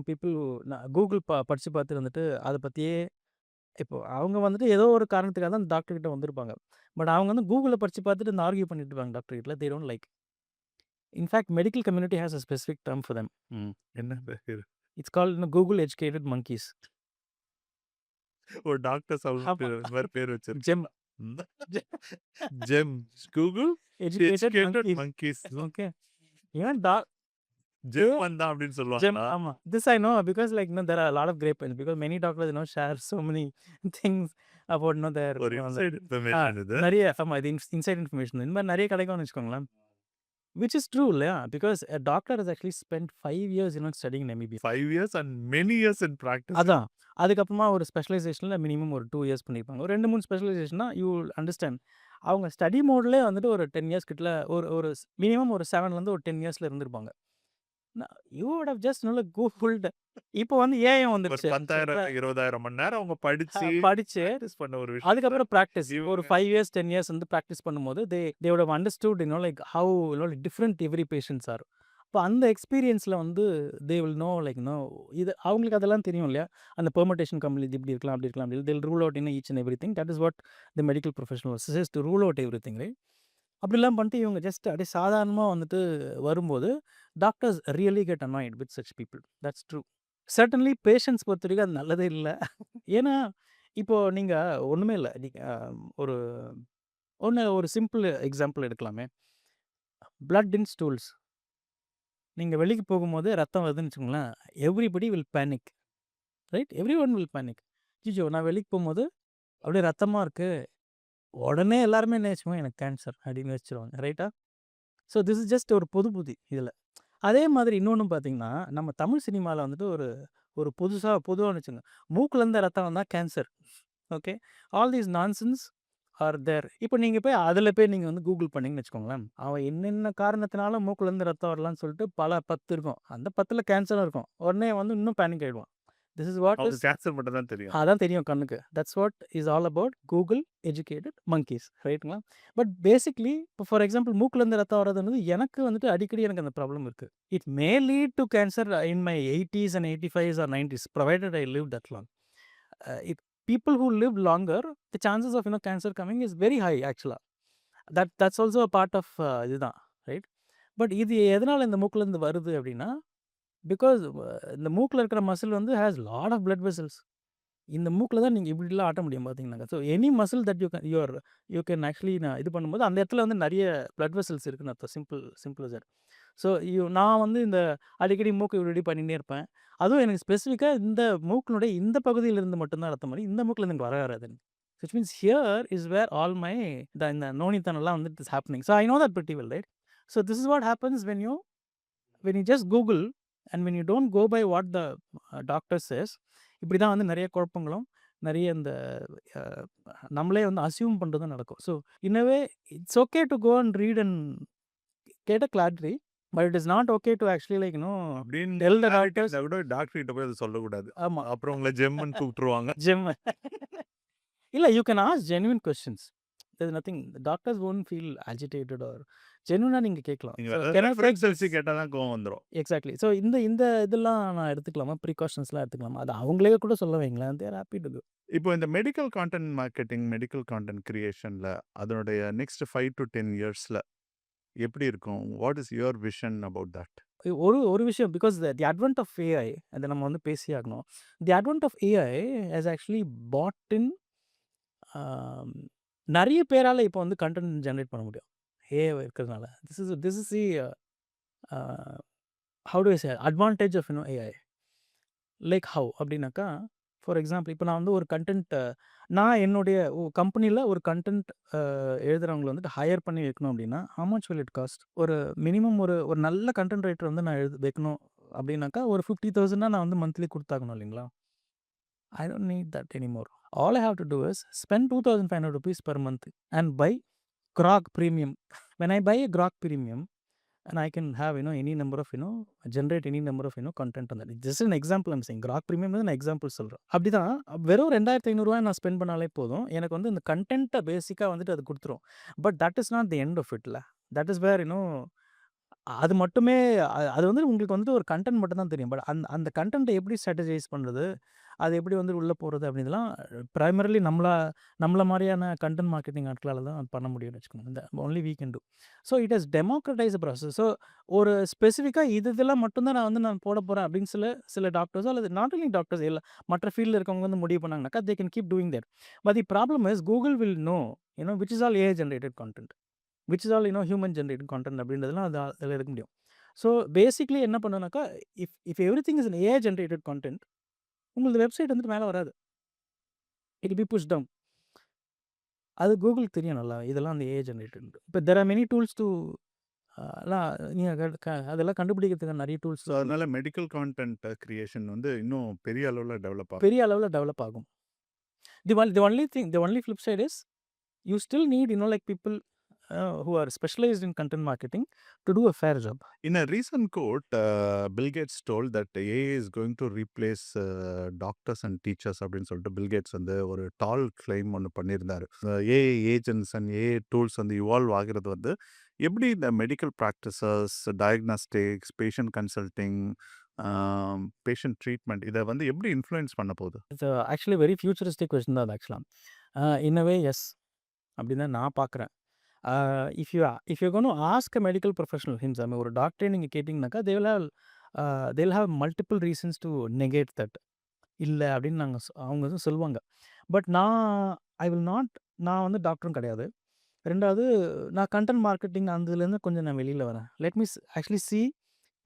people நான் கூகுள் படிச்சு பார்த்துட்டு வந்துட்டு அத பத்தியே இப்போ அவங்க வந்துட்டு ஏதோ ஒரு காரணத்துக்காக தான் டாக்டர் கிட்ட வந்திருப்பாங்க. பட் அவங்க வந்து கூகுள்ல படிச்சு பார்த்துட்டு இந்த ஆர்கியூ பண்ணிட்டு இருப்பாங்க டாக்டர் கிட்ட. They don't like. In fact medical community has a specific term for them. என்ன பேரு? It's called Google educated monkeys. ஒரு டாக்டர்ஸ் ஆமா. இந்த மாதிரி பேர் வச்சிருக்காங்க. GeM. GeM Google educated educated monkeys. Monkeys. Okay. ஏன் ஜெம் வந்தா அப்படின்னு Gem, சொல்லுவாங்களா? ஆமா. This I know because there are a lot of grapevines because many doctors share so many things about their ஒரு இன்சைட் இன்ஃபர்மேஷன் இது. நிறைய ஆமா இது இன்சைட் இன்ஃபர்மேஷன். இந்த மாதிரி நிறைய கிடைக்கும்னு வச்சுக்கோங்களேன். Which is true இல்லையா? Because a doctor has actually spent 5 years studying in MBBS. 5 years and many years in practice. அதான். அதுக்கப்புறமா ஒரு ஸ்பெஷலைசேஷன்ல மினிமம் ஒரு 2 இயர்ஸ் பண்ணியிருப்பாங்க. ஒரு 2, 3 ஸ்பெஷலைசேஷன்னா யூ வில் அண்டர்ஸ்டாண்ட். அவங்க ஸ்டடி மோட்லயே வந்துட்டு ஒரு 10 இயர்ஸ் கிட்ட ஒரு ஒரு மினிமம் ஒரு 7லேருந்து ஒரு 10 இயர்ஸ்ல இருந்திருப்பாங்க. You would have just googled. இப்போ வந்து ஏஐ ஒரு வந்துருச்சு. 10,000 20,000 மணி நேரம் அவங்க படிச்சு practice பண்ண ஒரு விஷயம். அதுக்கப்புறம் பிராக்டிஸ் ஒரு இவங்க 5 இயர்ஸ் 10 இயர்ஸ் வந்து பிராக்டிஸ் பண்ணும்போது they would have understood like how different every patients are. இப்போ அந்த எக்ஸ்பீரியன்ஸில் வந்து தே வில் நோ லைக் இது அவங்களுக்கு அதெல்லாம் தெரியும் இல்லையா? அந்த பெர்முடேஷன் கம்பெனி இப்படி இருக்கலாம் அப்படி இருக்கலாம் அப்படி till rule out in each and every thing. That is what the medical professionals to rule out every thing right. அப்படிலாம் பண்ணிட்டு இவங்க ஜஸ்ட் அப்படியே சாதாரணமாக வந்துட்டு வரும்போது doctors really get annoyed with such people. That's true. Certainly patients பொறுத்த வரைக்கும் அது நல்லதே இல்லை. ஏன்னா இப்போ நீங்கள் ஒன்றுமே இல்லை. ஒரு ஒரு simple example எடுக்கலாமே. Blood in stools. நீங்கள் வெளிக்கு போகும்போது ரத்தம் வருதுன்னு வச்சுக்கோங்களேன். Everybody will panic right. Every one will panic. Jijo நான் வெளிக்கு போகும்போது அப்படியே ரத்தமாக இருக்குது. உடனே எல்லாருமே என்ன வச்சுக்கோங்க எனக்கு கேன்சர் அப்படின்னு வச்சுருவாங்க ரைட்டா. ஸோ திஸ் இஸ் ஜஸ்ட் ஒரு புத்தி இதில். அதே மாதிரி இன்னொன்று பார்த்தீங்கன்னா நம்ம தமிழ் சினிமாவில் வந்துட்டு ஒரு ஒரு பொதுவாக வச்சுங்க மூக்குலேருந்து ரத்தம் வந்தால் cancer. Okay. All these nonsense are there. இப்போ நீங்கள் போய் அதில் போய் நீங்கள் வந்து கூகுள் பண்ணிங்கன்னு வச்சுக்கோங்களேன். அவன் என்னென்ன காரணத்தினால மூக்குலேருந்து ரத்தம் வரலான்னு சொல்லிட்டு பல 10 இருக்கும். அந்த 10ல் கேன்சரும் இருக்கும். உடனே வந்து இன்னும் பேனிக் ஆகிடுவான். திஸ் இஸ் வாட் அவங்க கேன்சர் மட்டும் தான் தெரியும். அதான் தெரியும் கண்ணுக்கு. That's what is all about Google educated monkeys ரைட்டுங்களா. பட் பேசிக்லி இப்போ ஃபார் எக்ஸாம்பிள் மூக்குலேருந்து ரத்தம் வர்றதுன்றது எனக்கு வந்துட்டு அடிக்கடி எனக்கு அந்த ப்ராப்ளம் இருக்குது. It may lead to cancer in my 80s and 85s or 90s provided I live that long. If people who live longer, the chances of cancer coming is very high actually. That's also a part of இதுதான் right. But இது எதனால் இந்த மூக்குலேருந்து வருது அப்படின்னா because இந்த மூக்கில் இருக்கிற muscle வந்து has lot of blood vessels. இந்த மூக்கில் தான் நீங்கள் இப்படிலாம் ஆட்ட முடியும் பார்த்தீங்கன்னாங்க. So any muscle that you can actually நான் இது பண்ணும்போது அந்த இடத்துல வந்து நிறைய பிளட் வெசல்ஸ் இருக்குன்னு அர்த்தம். Simple sir. ஸோ நான் வந்து இந்த அடிக்கடி மூக்கு இப்படி பண்ணிகிட்டே இருப்பேன். அதுவும் எனக்கு ஸ்பெசிஃபிக்காக இந்த மூக்கினுடைய இந்த பகுதியிலிருந்து மட்டும்தான் ரத்தம் மாதிரி இந்த மூக்கில் எனக்கு வராது. Which means here is where all my இந்த நோனித்தனெல்லாம் வந்து it's happening. So I know that pretty well right. So this is what happens when you just Google and when you don't go by what the doctor says. இப்படி தான் வந்து நிறைய குழப்பங்களும் நிறைய இந்த நம்மளே வந்து அசியூம் பண்ணுறதும் நடக்கும். So in a way it's okay to go and read and get a clarity, but it is not okay to actually அப்படின்னு tell the doctors. கூட டாக்டர் கிட்ட போய் அதை சொல்லக்கூடாது. ஆமாம். அப்புறம் உங்களை ஜெம்முன்னு கூப்பிட்டுருவாங்க. ஜெம் இல்லை, you can ask genuine questions. There's nothing. The doctors won't feel agitated or genuine நீங்கள் கேட்கலாம். கேட்டால் தான் கோவம் வந்துடும். எக்ஸாக்ட்லி. ஸோ இந்த இதெல்லாம் நான் எடுத்துக்கலாமா, ப்ரீகாஷன்ஸ்லாம் எடுத்துக்கலாமா, அது அவங்களே கூட சொல்ல வைங்களேன். They're happy to. இப்போ இந்த medical content marketing, medical content கிரியேஷனில் அதனுடைய நெக்ஸ்ட் 5 to 10 இயர்ஸில் எப்படி இருக்கும்? What is your vision about that? ஒரு விஷயம் because the advent of AI அதை நம்ம வந்து பேசி ஆகணும். The advent of AI has actually put in நிறைய பேரால் இப்போ வந்து கண்டென்ட் ஜென்ரேட் பண்ண முடியும் ஏஐ இருக்கிறதுனால. This is the how to I say advantage of AI. Like how அப்படின்னாக்கா ஃபார் எக்ஸாம்பிள் இப்போ நான் வந்து ஒரு கன்டென்ட் நான் என்னுடைய கம்பெனியில் ஒரு கன்டென்ட் எழுதுறவங்களை வந்துட்டு ஹையர் பண்ணி வைக்கணும் அப்படின்னா how much will it cost? ஒரு மினிமம் ஒரு ஒரு நல்ல கண்டென்ட் ரைட்டர் வந்து நான் வைக்கணும் அப்படின்னாக்கா ஒரு 50,000 நான் வந்து மந்த்லி கொடுத்தாகணும் இல்லைங்களா? I don't need that anymore. All I have to do is spend 2,500 rupees per month and buy Grok Premium. When I buy a Grok Premium, and I can have any number of generate any number of content on that. Just an example I'm saying. Grok Premium வந்து நான் example சொல்கிறேன். அப்படிதான் வெறும் 2,500 நான் spend பண்ணாலே போதும். எனக்கு வந்து இந்த கண்டென்ட்டை பேசிக்காக வந்துட்டு அது கொடுத்துரும். But that is not the end of இட்ல. தட் இஸ் வேர் அது மட்டுமே அது வந்து உங்களுக்கு வந்துட்டு ஒரு கண்டென்ட் மட்டும் தான் தெரியும். பட் அந்த அந்த கண்டென்ட்டை எப்படி ஸ்ட்ராட்டஜைஸ் பண்ணுறது, அது எப்படி வந்து உள்ளே போகிறது அப்படின்றதெல்லாம் ப்ரைமரிலி நம்மள மாதிரியான கண்டென்ட் மார்க்கெட்டிங் ஆட்களால் தான் அது பண்ண முடியும்னு வச்சுக்கோங்க. இந்த only we can do. So it has democratise process. So ஒரு ஸ்பெசிஃபிக்காக இதெல்லாம் மட்டும்தான் நான் போட போகிறேன் அப்படின்னு சில டாக்டர்ஸோ அல்லது நாட் ஒன்லி டாக்டர்ஸ் இல்லை மற்ற ஃபீல்டில் இருக்கவங்க வந்து முடிவு பண்ணாங்கனாக்கா they can keep doing that. But the problem is Google will know which is all AI generated content, which is all human generated content அப்படின்றதுலாம் அதில் இருக்க முடியும். ஸோ பேசிக்லி என்ன பண்ணுனாக்கா if every thing is AI generated content உங்களது website வந்துட்டு மேலே வராது. It be push down. அது கூகுளுக்கு தெரியும் நல்லா இதெல்லாம் அந்த ஏஐ ஜென்ரேட்டட். இப்போ there are many tools to நீங்கள் அதெல்லாம் கண்டுபிடிக்கிறதுக்கு நிறைய டூல்ஸ். ஸோ அதனால மெடிக்கல் கான்டென்ட் கிரியேஷன் வந்து இன்னும் பெரிய அளவில் டெவலப் ஆகும். பெரிய அளவில் டெவலப் ஆகும். The only flip side is you still need like people who are specialized in content marketing to do a fair job. In a recent quote, Bill Gates told that AI is going to replace doctors and teachers அப்படின்னு சொல்லிட்டு bill Gates வந்து ஒரு டால் claim ஒன்று பண்ணியிருந்தாரு. AI agents and AI tools வந்து evolve ஆகிறது வந்து எப்படி இந்த medical practices, diagnostics, patient consulting, patient treatment இதை வந்து எப்படி இன்ஃப்ளூயன்ஸ் பண்ண போகுது? It's actually very futuristic question தான் அது ஆக்சுவலாக. இன் அ வே எஸ் அப்படின்னு தான் நான் பார்க்குறேன். If you gonna ask a medical professional himself, ஒரு டாக்டரே நீங்கள் கேட்டிங்கனாக்கா they'll have multiple reasons to negate that. இல்லை அப்படின்னு அவங்க வந்து சொல்லுவாங்க. But I will not. நான் வந்து டாக்டரும் கிடையாது. ரெண்டாவது நான் கண்டென்ட் மார்க்கெட்டிங் அதுலேருந்து கொஞ்சம் நான் வெளியில் வரேன். Let me actually C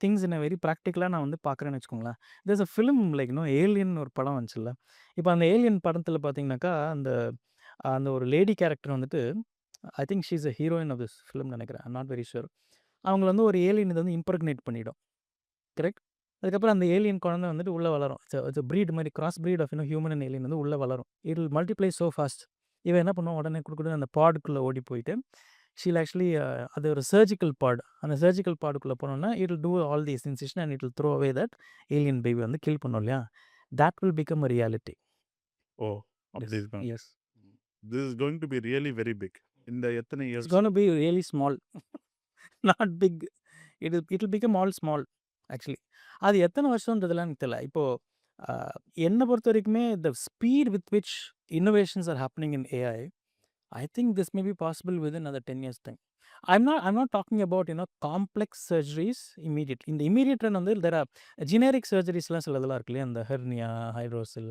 things in a very ப்ராக்டிக்கலாக நான் வந்து பார்க்குறேன்னு வச்சுக்கோங்களேன். There's a film like alien ஒரு படம் வந்துச்சுல்ல. இப்போ அந்த ஏலியன் படத்தில் பார்த்தீங்கன்னாக்கா அந்த அந்த ஒரு லேடி கேரக்டர் வந்துட்டு I think she is a heroine of this film நினைக்கிறேன். I'm not very sure. அவங்கள வந்து ஒரு ஏலியன் இதை வந்து இம்ப்ரெக்னேட் பண்ணிடும். கரெக்ட். அதுக்கப்புறம் அந்த ஏலியன் குழந்தை வந்துட்டு உள்ளே வளரும். இட்ஸ் ப்ரீட் மாதிரி cross breed of human and alien வந்து உள்ளே வளரும். It will multiply so fast. இவன் என்ன பண்ணுவான், உடனே கொடுக்குறது அந்த பாடுக்குள்ளே ஓடி போயிட்டு ஷீல் ஆக்சுவலி அது ஒரு சர்ஜிக்கல் பாட். அந்த சர்ஜிக்கல் பாடுக்குள்ளே போனோன்னா it will do all the sensation and it will throw away that alien baby வந்து கில் பண்ணோம் இல்லையா. that will become a reality. ஓ, அப்படி Yes. இருக்காங்க. Yes. This is going to be really very big. இந்த எத்தனை It's years? going to be really small. Not big. It will become all small actually. அது எத்தனை வருஷம்ன்றதுலாம் எனக்கு தெரியல. இப்போது என்னை பொறுத்த வரைக்குமே the speed with which innovations are happening in AI, I think this may be possible within another 10 years time. I'm not talking about complex surgeries immediate. In the immediate run வந்து there are generic surgeriesலாம் சிலதெல்லாம் இருக்கு இல்லையா, இந்த hernia, ஹைட்ரோசில்,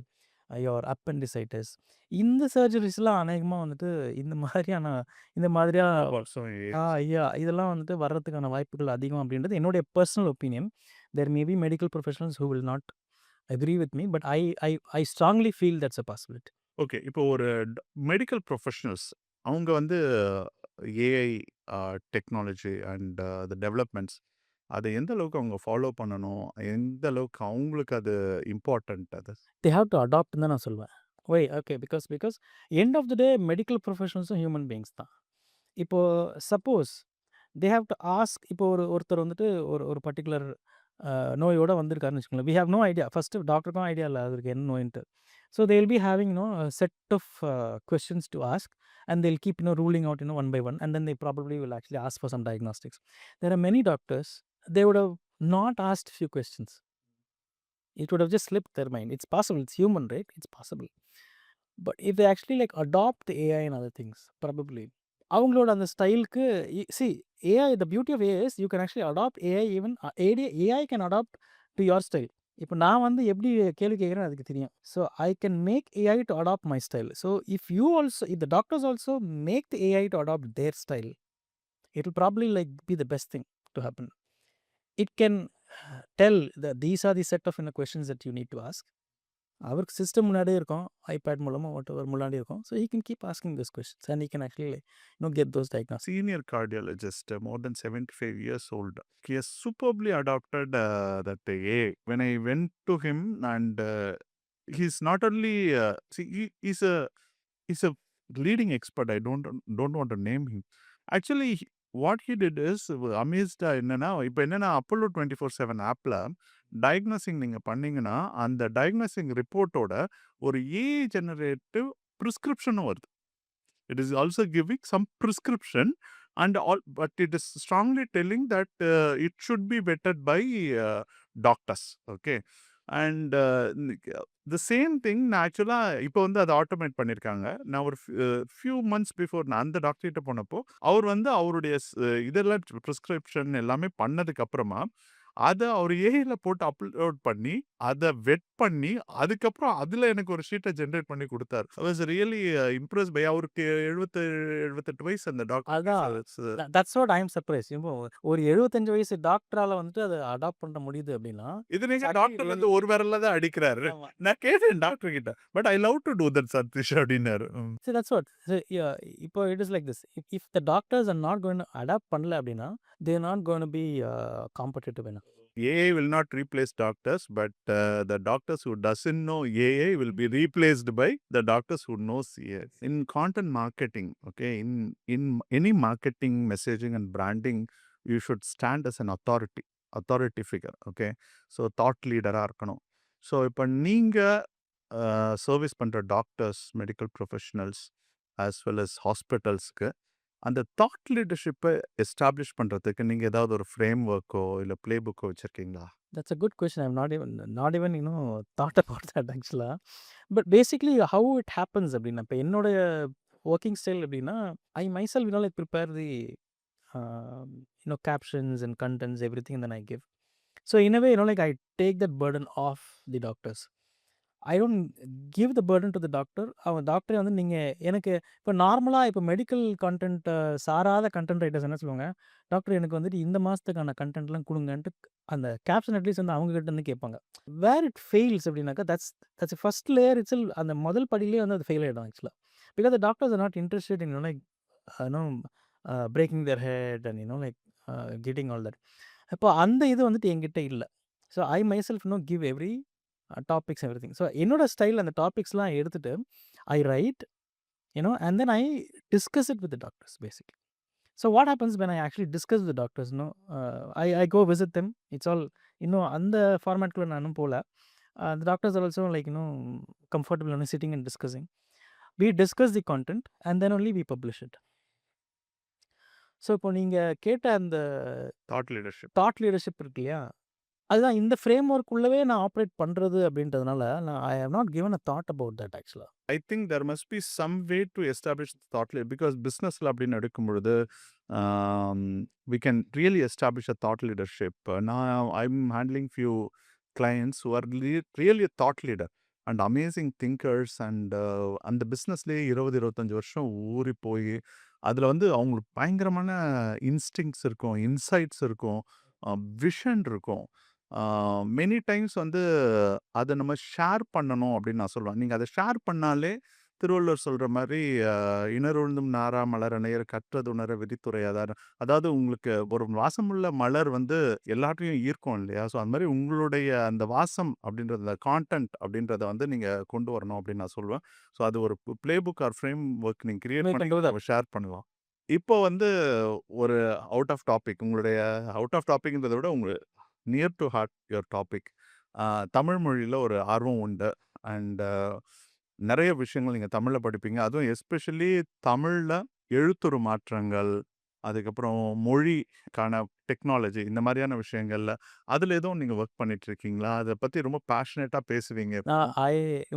your appendicitis. இந்த சர்ஜரிஸ்லாம் அநேகமாக வந்துட்டு இந்த மாதிரியா வருஷம் ஐயா இதெல்லாம் வந்துட்டு வர்றதுக்கான வாய்ப்புகள் அதிகம் அப்படின்றது என்னுடைய personal opinion. There may be medical professionals who will not agree with me, but I strongly feel that's a possibility. Okay. இப்போ ஒரு மெடிக்கல் ப்ரொஃபஷனல்ஸ் அவங்க வந்து AI technology and the developments அதை எந்த அளவுக்கு அவங்க ஃபாலோ பண்ணணும், எந்த அளவுக்கு அவங்களுக்கு அது இம்பார்ட்டன்ட் அது? They have to adopt தான் நான் சொல்வேன். Why? Okay, because end of the day medical ப்ரொஃபஷனல்ஸும் ஹியூமன் பீயிங்ஸ் தான். இப்போது suppose they have to ask. இப்போ ஒருத்தர் வந்துட்டு ஒரு பர்டிகுலர் நோயோட வந்திருக்காருன்னு வச்சுக்கோங்களேன். We have no idea. First டாக்டருக்கும் ஐடியா இல்லை அவருக்கு என்ன நோயின்ட்டு. So they will be having set of questions to ask, and they'll keep ruling out one by one, and then they probably will actually ask for some diagnostics. There are many doctors, they would have not asked few questions. It would have just slipped their mind. It's possible. It's human, right? It's possible. But if they actually adopt the AI and other things, probably அவங்களோட அந்த ஸ்டைலுக்கு see AI, the beauty of AI is you can actually adopt AI. Even AI can adopt to your style. இப்போ நான் வந்து எப்படி கேள்வி கேட்குறேன்னு அதுக்கு தெரியும். So I can make AI to adopt my style. So if the doctors also make the AI to adopt their style, it will probably be the best thing to happen. It can tell that these are the set of questions that you need to ask, அவருக்கு system முன்னாடியே இருக்கும். IPad மூலமா whatever முன்னாடி இருக்கும். So he can keep asking those questions and he can actually get those diagnosis. Senior cardiologist, more than 75 years old. He has superbly adopted that AI. When I went to him, and he's not only he's a leading expert. I don't want to name him. Actually, what he did is amazed. என்னன்னா இப்போ என்னன்னா Apollo 24/7 ஆப்ல diagnosing நீங்க பண்ணீங்கன்னா அந்த diagnosing ரிப்போர்ட்டோட ஒரு AI generative ப்ரிஸ்கிரிப்ஷனும் வருது. It is also giving some prescription and all, but it is strongly telling that it should be vetted by doctors. Okay. And the same thing naturally இப்போ வந்து அதை automate பண்ணியிருக்காங்க. நான் ஒரு ஃபியூ மந்த்ஸ் பிஃபோர் நான் அந்த doctor கிட்ட போனப்போ அவர் வந்து அவருடைய இதெல்லாம் ப்ரிஸ்கிரிப்ஷன் எல்லாமே பண்ணதுக்கு அப்புறமா அதை அவர் ஏஐல போட்டு அப்லோட் பண்ணி அதை வெட் பண்ணி அதுக்கப்புறம் அதுல எனக்கு ஒரு ஷீட்டை ஜென்ரேட் பண்ணி கொடுத்தாரு. I was really impress by. அவருக்கு 78 வயசு அந்த அதான் டாக்டர். That's what I am surprise. இப்போ ஒரு 75 வயசு டாக்டரால வந்துட்டு அதை அடாப்ட் பண்ண முடியுது அப்படின்னா இது நீங்க டாக்டர் வந்து ஒரு விரல்ல தான் அடிக்கிறாரு. ஆமா. நான் கேட்டேன் டாக்டர் கிட்ட, but I love to do that Satish அப்படின்னாரு. See, that's what. So, yeah, இப்போ it is like this. If the doctors are not going to adapt பண்ணல அப்படின்னா they are not going to be competitive enough. AI will not replace doctors, but the doctors who doesn't know AI will be replaced by the doctors who knows AI. In content marketing, okay, in any marketing, messaging and branding, you should stand as an authority figure, okay. So thought leader-ஆ இருக்கணும். So இப்போ நீங்க service பண்ற doctors, medical professionals as well as ஹாஸ்பிட்டல்ஸ்க்கு அந்த thought லீடர்ஷிப்பை establish பண்ணுறதுக்கு நீங்கள் ஏதாவது ஒரு ஃப்ரேம் ஒர்க்கோ இல்லை ப்ளே புக்கோ வச்சுருக்கீங்களா? That's a good question. I'm not even thought about that actually. But basically how it happens அப்படின்னா இப்போ என்னோட ஒர்க்கிங் ஸ்டைல் எப்படின்னா ஐ myself like prepare the captions and contents, everything, and then I give. So in a way like I take that burden off the doctors. I don't give the burden to the doctor. அவன் டாக்டரே வந்து நீங்கள் எனக்கு இப்போ நார்மலாக இப்போ medical content சாராத content writers என்ன சொல்லுவாங்க, டாக்டர் எனக்கு வந்துட்டு இந்த மாதத்துக்கான கண்டென்ட்லாம் கொடுங்கன்ட்டு அந்த கேப்ஷன் அட்லீஸ்ட் வந்து அவங்க கிட்ட இருந்து கேட்பாங்க. வேர் இட் ஃபெயில்ஸ் அப்படின்னாக்கா தட்ஸ் ஃபர்ஸ்ட் லேயர் இட்ஸ் அந்த முதல் படியிலே வந்து அது ஃபெயில் ஆகிடும் ஆக்சுவலாக. Because the doctors are not interested in like breaking their head and like getting all that. அப்போ அந்த இது வந்துட்டு என்கிட்ட இல்லை. So I myself give every topics everything. So என்னோட ஸ்டைல் அந்த டாபிக்ஸ்லாம் எடுத்துட்டு ஐ right and then I discuss it with the doctors basically. So what happens when I actually discuss with the doctors, I go visit them. It's all அந்த ஃபார்மேட்குள்ள நானும் போல. The doctors are also like comfortable sitting and discussing. We discuss the content and then only we publish it. So இப்போ நீங்கள் கேட்ட அந்த thought leadership இருக்கு இல்லையா, அதுதான் இந்த ஃப்ரேம் ஒர்க் உள்ளவே நான் ஆப்ரேட் பண்ணுறது அப்படின்றதுனால நான் I have not given a thought about that ஆக்சுவலாக. I think there must be some way to establish thought leader, because பிஸ்னஸில் அப்படின்னு எடுக்கும் பொழுது we can really establish a thought leadership. நான் I'm handling few clients who are really a thought leader and amazing thinkers. And அந்த பிஸ்னஸ்லேயே 20-25 வருஷம் ஊறி போய் அதில் வந்து அவங்களுக்கு பயங்கரமான இன்ஸ்டிங்ஸ் இருக்கும், இன்சைட்ஸ் இருக்கும், விஷன் இருக்கும். மெனி டைம்ஸ் வந்து அதை நம்ம ஷேர் பண்ணணும் அப்படின்னு நான் சொல்லுவேன். நீங்கள் அதை ஷேர் பண்ணாலே திருவள்ளுவர் சொல்கிற மாதிரி இணருந்தும் நாரா மலர் அணையர் கற்றது உணர விதித்துறையாதார். அதாவது உங்களுக்கு ஒரு வாசமுள்ள மலர் வந்து எல்லாத்தையும் ஈர்க்கும் இல்லையா? ஸோ அந்த மாதிரி உங்களுடைய அந்த வாசம் அப்படின்றது, அந்த கான்டென்ட் அப்படின்றத வந்து நீங்கள் கொண்டு வரணும் அப்படின்னு நான் சொல்லுவேன். ஸோ அது ஒரு playbook or framework நீங்கள் கிரியேட் பண்ணி ஷேர் பண்ணலாம். இப்போ வந்து ஒரு அவுட் ஆஃப் டாபிக், உங்களுடைய அவுட் ஆஃப் டாபிக்ன்றதை விட உங்களுக்கு near to heart your topic. Tamil மொழியில் ஒரு ஆர்வம் உண்டு அண்ட் நிறைய விஷயங்கள் நீங்கள் தமிழில் படிப்பீங்க. அதுவும் எஸ்பெஷலி தமிழில் எழுத்துரு மாற்றங்கள், அதுக்கப்புறம் மொழிக்கான டெக்னாலஜி, இந்த மாதிரியான விஷயங்கள்ல அதில் எதுவும் நீங்கள் ஒர்க் பண்ணிட்டு இருக்கீங்களா? அதை பற்றி ரொம்ப பேஷனேட்டாக பேசுவீங்க.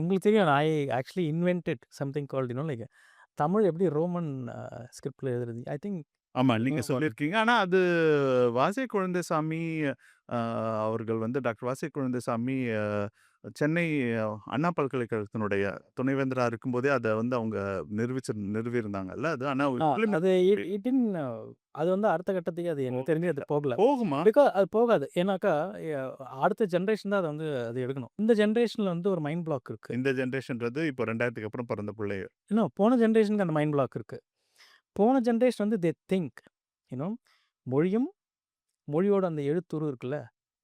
உங்களுக்கு தெரியும், I actually invented something called like Tamil எப்படி ரோமன் ஸ்கிரிப்டில் எழுதுறது. ஐ திங்க் ஆமா, நீங்க சொல்லியிருக்கீங்க. ஆனா அது வாசை குழந்தைசாமி அவர்கள் வந்து டாக்டர் வாசை குழந்தைசாமி சென்னை அண்ணா பல்கலைக்கழகத்தினுடைய துணைவேந்தரா இருக்கும்போதே அத வந்து அவங்க நிறுவியிருந்தாங்கல்ல அது. ஆனா அது implement இட் இன் அது வந்து அடுத்த கட்டத்துக்கு அது எனக்கு தெரிஞ்சு அது போகல. போகுமா? அது போகாது. ஏன்னாக்கா அடுத்த ஜெனரேஷன் தான் அத வந்து அது எடுக்கணும். இந்த ஜெனரேஷன்ல வந்து ஒரு மைண்ட் பிளாக் இருக்கு. இந்த ஜெனரேஷன்றது இப்போ 2000க்கு அப்புறம் பிறந்த பிள்ளைக. இன்னும் போன ஜெனரேஷனுக்கு அந்த மைண்ட் பிளாக் இருக்கு. போன ஜெனரேஷன் வந்து தே திங்க் யூ நோ மொழியும், மொழியோட அந்த எழுத்துரு இருக்குல்ல,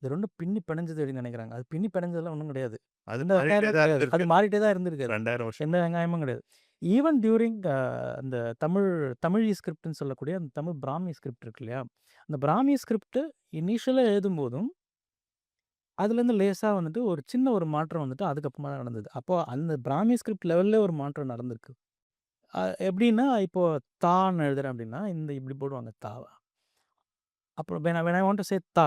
இது 2ம் பின்னி பிணைஞ்சது அப்படின்னு நினைக்கிறாங்க. அது பின்னி பிணைஞ்சதெல்லாம் ஒண்ணும் கிடையாது. அது எந்த மாறிட்டே வெங்காயமும் தான் கிடையாது. அது இருந்திருக்கு. மாறிட்டே தான் இருந்திருக்கு அது. 2000 வருஷம். எந்த வெங்காயமும் கிடையாது. ஈவன் டியூரிங் அந்த தமிழ் ஸ்கிரிப்ட்ன்னு சொல்லக்கூடிய அந்த தமிழ் பிராமி ஸ்கிரிப்ட் இருக்கு இல்லையா? அந்த பிராமி ஸ்கிரிப்ட் இனிஷியலா எழுதும்போதும், அதுலேருந்து லேசா வந்துட்டு ஒரு சின்ன ஒரு மாற்றம் வந்துட்டு அதுக்கப்புறமா தான் நடந்தது. அப்போ அந்த பிராமி ஸ்கிரிப்ட் லெவல்ல ஒரு மாற்றம் நடந்திருக்கு. எப்படின்னா, இப்போ தான்னு எழுதுறேன் அப்படின்னா, இந்த இப்படி போடுவாங்க தாவ. அப்புறம் when I want to say தா,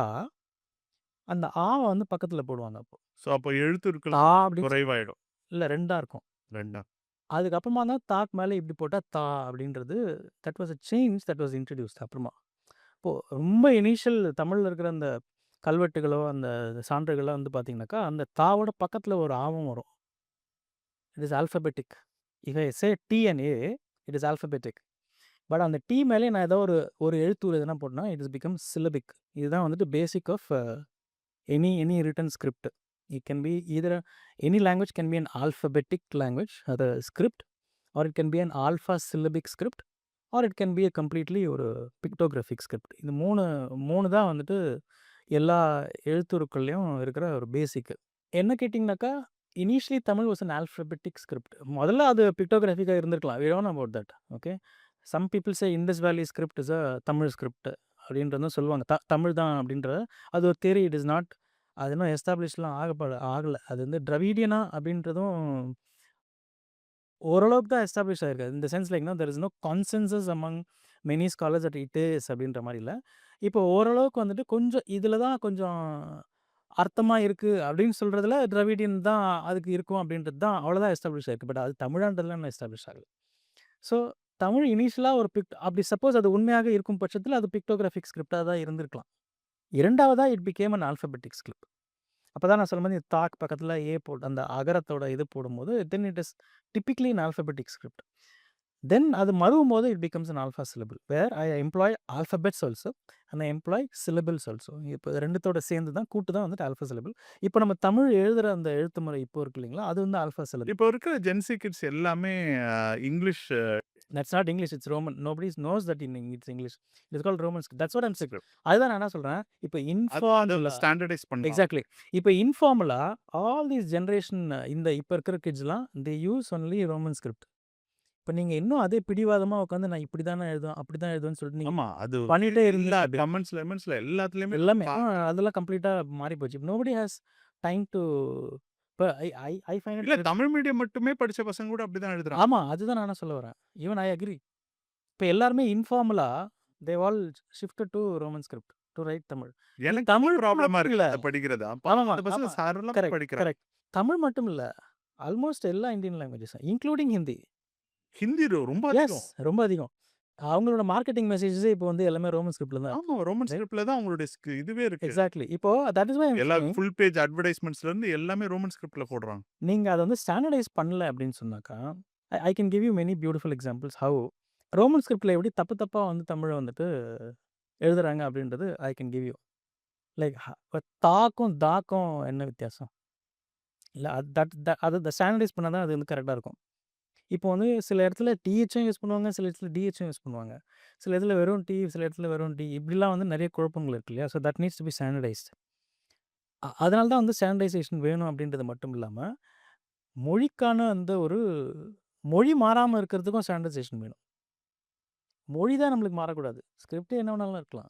அந்த ஆவ வந்து பக்கத்துல போடுவாங்க அப்போ. ஸோ அப்போ எழுத்துருக்கள் தா அப்படின்னு குறைவாயிடும். இல்ல 2ஆ இருக்கும். 2ஆ. அதுக்கப்புறமா தான் தாக்கு மேல இப்படி போட்டா தா அப்படின்றது that was a change that was introduced அப்புறமா. இப்போ ரொம்ப இனிஷியல் தமிழ்ல இருக்கிற அந்த கல்வெட்டுகளோ, அந்த சான்றுகளோ வந்து பார்த்தீங்கன்னாக்கா, அந்த தாவோட பக்கத்துல ஒரு ஆவும் வரும். It is alphabetic. If I say D and A, it is alphabetic. But அந்த டி மேலேயே நான் ஏதோ ஒரு எழுத்து எதுனா போட்டேன்னா, இட் இஸ் பிகம் சில்லபிக். இதுதான் வந்துட்டு basic of any written script. It can be either any language can be an alphabetic language, அது script, or it can be an alpha syllabic script, or it can be a completely ஒரு pictographic script. இது 3 தான் வந்துட்டு எல்லா எழுத்துருக்கள்லயும் இருக்கிற ஒரு basic. என்ன கேட்டிங்கனாக்கா, initially Tamil was an alphabetic script. முதல்ல அது பிக்டோகிராஃபிக்கா இருந்திருக்கலாம். We don't know about that. Okay. Some people say Indus valley script is a Tamil script அப்படின்றதும் சொல்லுவாங்க. தமிழ் தான் அப்படின்ற அது ஒரு தியரி. இட் இஸ் நாட் அது இன்னும் எஸ்டாப்ளிஷ்லாம் ஆகல. அது வந்து டிராவிடியனா அப்படின்றதும் ஓரளவுக்கு தான் எஸ்டாப்ளிஷ் ஆயிருக்கு. இந்த சென்ஸ் லைக்னா there is no consensus among many scholars that it is அப்படின்ற மாரி இல்ல. இப்போ ஓரளவுக்கு வந்துட்டு கொஞ்சம் இதில தான் கொஞ்சம் அர்த்தமா இருக்கு அப்படின்னு சொல்றதுல திராவிடியன் தான் அதுக்கு இருக்கும் அப்படின்றது தான் அவ்வளோதான் எஸ்டாப்ளிஷ் ஆயிருக்கு. பட் அது தமிழான்றதுல இன்னும் எஸ்டாப்ளிஷ் ஆகல. ஸோ தமிழ் இனிஷியலா ஒரு அப்படி சப்போஸ் அது உண்மையாக இருக்கும் பட்சத்தில அது பிக்டோகிராஃபிக் ஸ்கிரிப்ட்டா தான் இருந்திருக்கலாம். 2வதா it became an alphabetic script. அப்பதான் நான் சொன்ன மாரி தாக்கு பக்கத்துல ஏ போட்டு அந்த அகரத்தோட இது போடும்போது, then it is typically an alphabetic script. Then அது மருவும்போது it becomes an alpha syllable. Where I employ alphabets also and I employ syllables also. இப்போ 2த்தோட சேர்ந்து தான் கூட்டு தான் வந்துட்டு ஆல்ஃபா சிலபிள். இப்போ நம்ம தமிழ் எழுதுற அந்த எழுத்து முறை இப்போ இருக்கு இல்லைங்களா? அது வந்து ஆல்ஃபா சிலபிள். இப்போ இருக்கிற ஜென்சி கிட்ஸ் எல்லாமே English that's not English. It's Roman. Nobody knows that it's English. It is called Roman script. That's what I am saying. Script. அதுதான் நான் என்ன சொல்றேன். இப்போ அத இன்ஃபார்மலா ஸ்டாண்டர்டைஸ் பண்ணலாம். எக்ஸாக்ட்லி. இப்போ இன்ஃபார்மலா ஆல் தீஸ் ஜெனரேஷன் இப்ப இருக்கிற கிட்ஸ்லாம் they use only Roman script. இப்ப நீங்க இன்னும் அதே பிடிவாதமா உட்காந்து நான் இப்படி தானே எழுதுவேன், அப்படி தான் எழுதுவேன்னு சொல்லிட்டு நீங்க ஆமா. அது பண்ணிட்டே எல்லா இருந்தீங்க அப்படி கமெண்ட்ஸ்ல, கிமெண்ட்ஸ்ல எல்லாத்துலயுமே எல்லாமே அதெல்லாம் கம்ப்ளீட்டா மாறி போச்சு. நோபடி ஹேஸ் டைம் டு இப்ப ஐ ஐ ஐ ஃபைண்ட் இல்ல இட் தமிழ் மீடியம் மட்டுமே படிச்ச பசங்க கூட அப்படிதான் எழுதுறாங்க. ஆமா. அதுதான் நானும் சொல்ல வரேன். Even I agree. இப்ப எல்லாருமே இன்ஃபார்மலா they all shifted to Roman script to write Tamil. இது எனக்கே தமிழ் ப்ராப்ளமா மட்டும் இருக்கு இல்ல. அத படிக்கிறது. ஆமாமா. அந்த பசங்க ஆமா. சரளமா கரெக்ட், படிக்கிறாங்க. கரெக்ட். தமிழ் மட்டும் இல்ல. ஆல்மோஸ்ட் எல்லா Indian languages including Hindi. Hindi ரொம்ப எஸ். அதிகம். ரொம்ப அதிகம். அவங்களோட மார்க்கெட்டிங் மெசேஜஸே இப்போ வந்து எல்லாமே ரோமன் ஸ்கிரிப்ட்ல தான் இருக்கு. ஆமா. Roman right? ஸ்கிரிப்ட்ல தான் அவங்களுடைய இதுவே இருக்கு. எக்ஸாக்ட்லி. இப்போ தட் இஸ் வை ஐ அம் எல்லா சேயிங் ஃபுல் பேஜ் அட்வர்டைஸ்மென்ட்ஸ்ல இருந்து எல்லாமே ரோமன் ஸ்கிரிப்ட்ல போடுறாங்க. நீங்க அத வந்து ஸ்டாண்டர்டைஸ் பண்ணல அப்படின்னு சொன்னாக்கா, I I can give you many beautiful examples how Roman ஸ்கிரிப்ட்ல எப்படி தப்பு தப்பா வந்து தமிழ வந்துட்டு எழுதுறாங்க அப்படின்றது I can give you. Like தாக்கும், தாக்கும் என்ன வித்தியாசம்? இல்ல அது ஸ்டாண்டர்டைஸ் பண்ணா தான் அது வந்து கரெக்ட்டா இருக்கும். இப்போ வந்து சில இடத்துல டிஹெச்சும் யூஸ் பண்ணுவாங்க. சில இடத்துல டிஹெச்சும் யூஸ் பண்ணுவாங்க. சில இடத்துல வெறும் டி, சில இடத்துல வெறும் டி. இப்படிலாம் வந்து நெறைய குழப்பங்கள் இருக்கு இல்லையா? So that needs to be standardized. அதனால தான் வந்து ஸ்டாண்டர்டைசேஷன் வேணும் அப்படின்றது மட்டும் இல்லாம, மொழிக்கான அந்த ஒரு மொழி மாறாம இருக்கிறதுக்கும் ஸ்டாண்டர்டைசேஷன் வேணும். மொழி தான் நம்மளுக்கு மாறக்கூடாது. ஸ்கிரிப்ட் என்ன வேணாலும் இருக்கலாம்.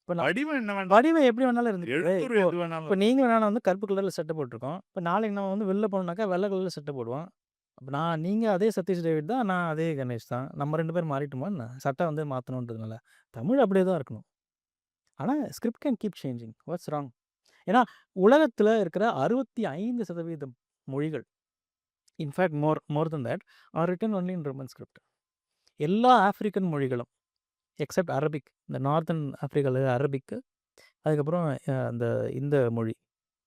இப்ப வடிவம் என்ன வேண்டாம். வடிவம் எப்படி வேணாலும் இருந்துக்குது. எழுத்துரு இப்போ எது வேணாலும். இப்போ நீங்களும் நானும் வந்து கருப்பு கலர்ல சட்டை போட்டுருக்கோம். இப்ப நாளைக்கு நம்ம வந்து வெளில போனோம்னாக்கா வெள்ள கலர்ல சட்டை போடுவோம். அப்ப நீங்க அதே சதீஷ் டேவிட் தான். நான் அதே கணேஷ் தான். நம்ம 2 பேரும் மாறிட்டோமா என்ன? சட்டை வந்து மாத்தணுன்றதுனால. தமிழ் அப்படியே தான் இருக்கணும். ஆனா script can keep changing. What's wrong? ஏன்னா உலகத்துல இருக்கிற 65% மொழிகள் in fact more than that are written only in Roman script. எல்லா ஆப்பிரிக்கன் மொழிகளும் எக்ஸெப்ட் அரபிக். இந்த நார்தர்ன் ஆப்பிரிக்கால அரபிக். அதுக்கப்புறம் அந்த இந்த மொழி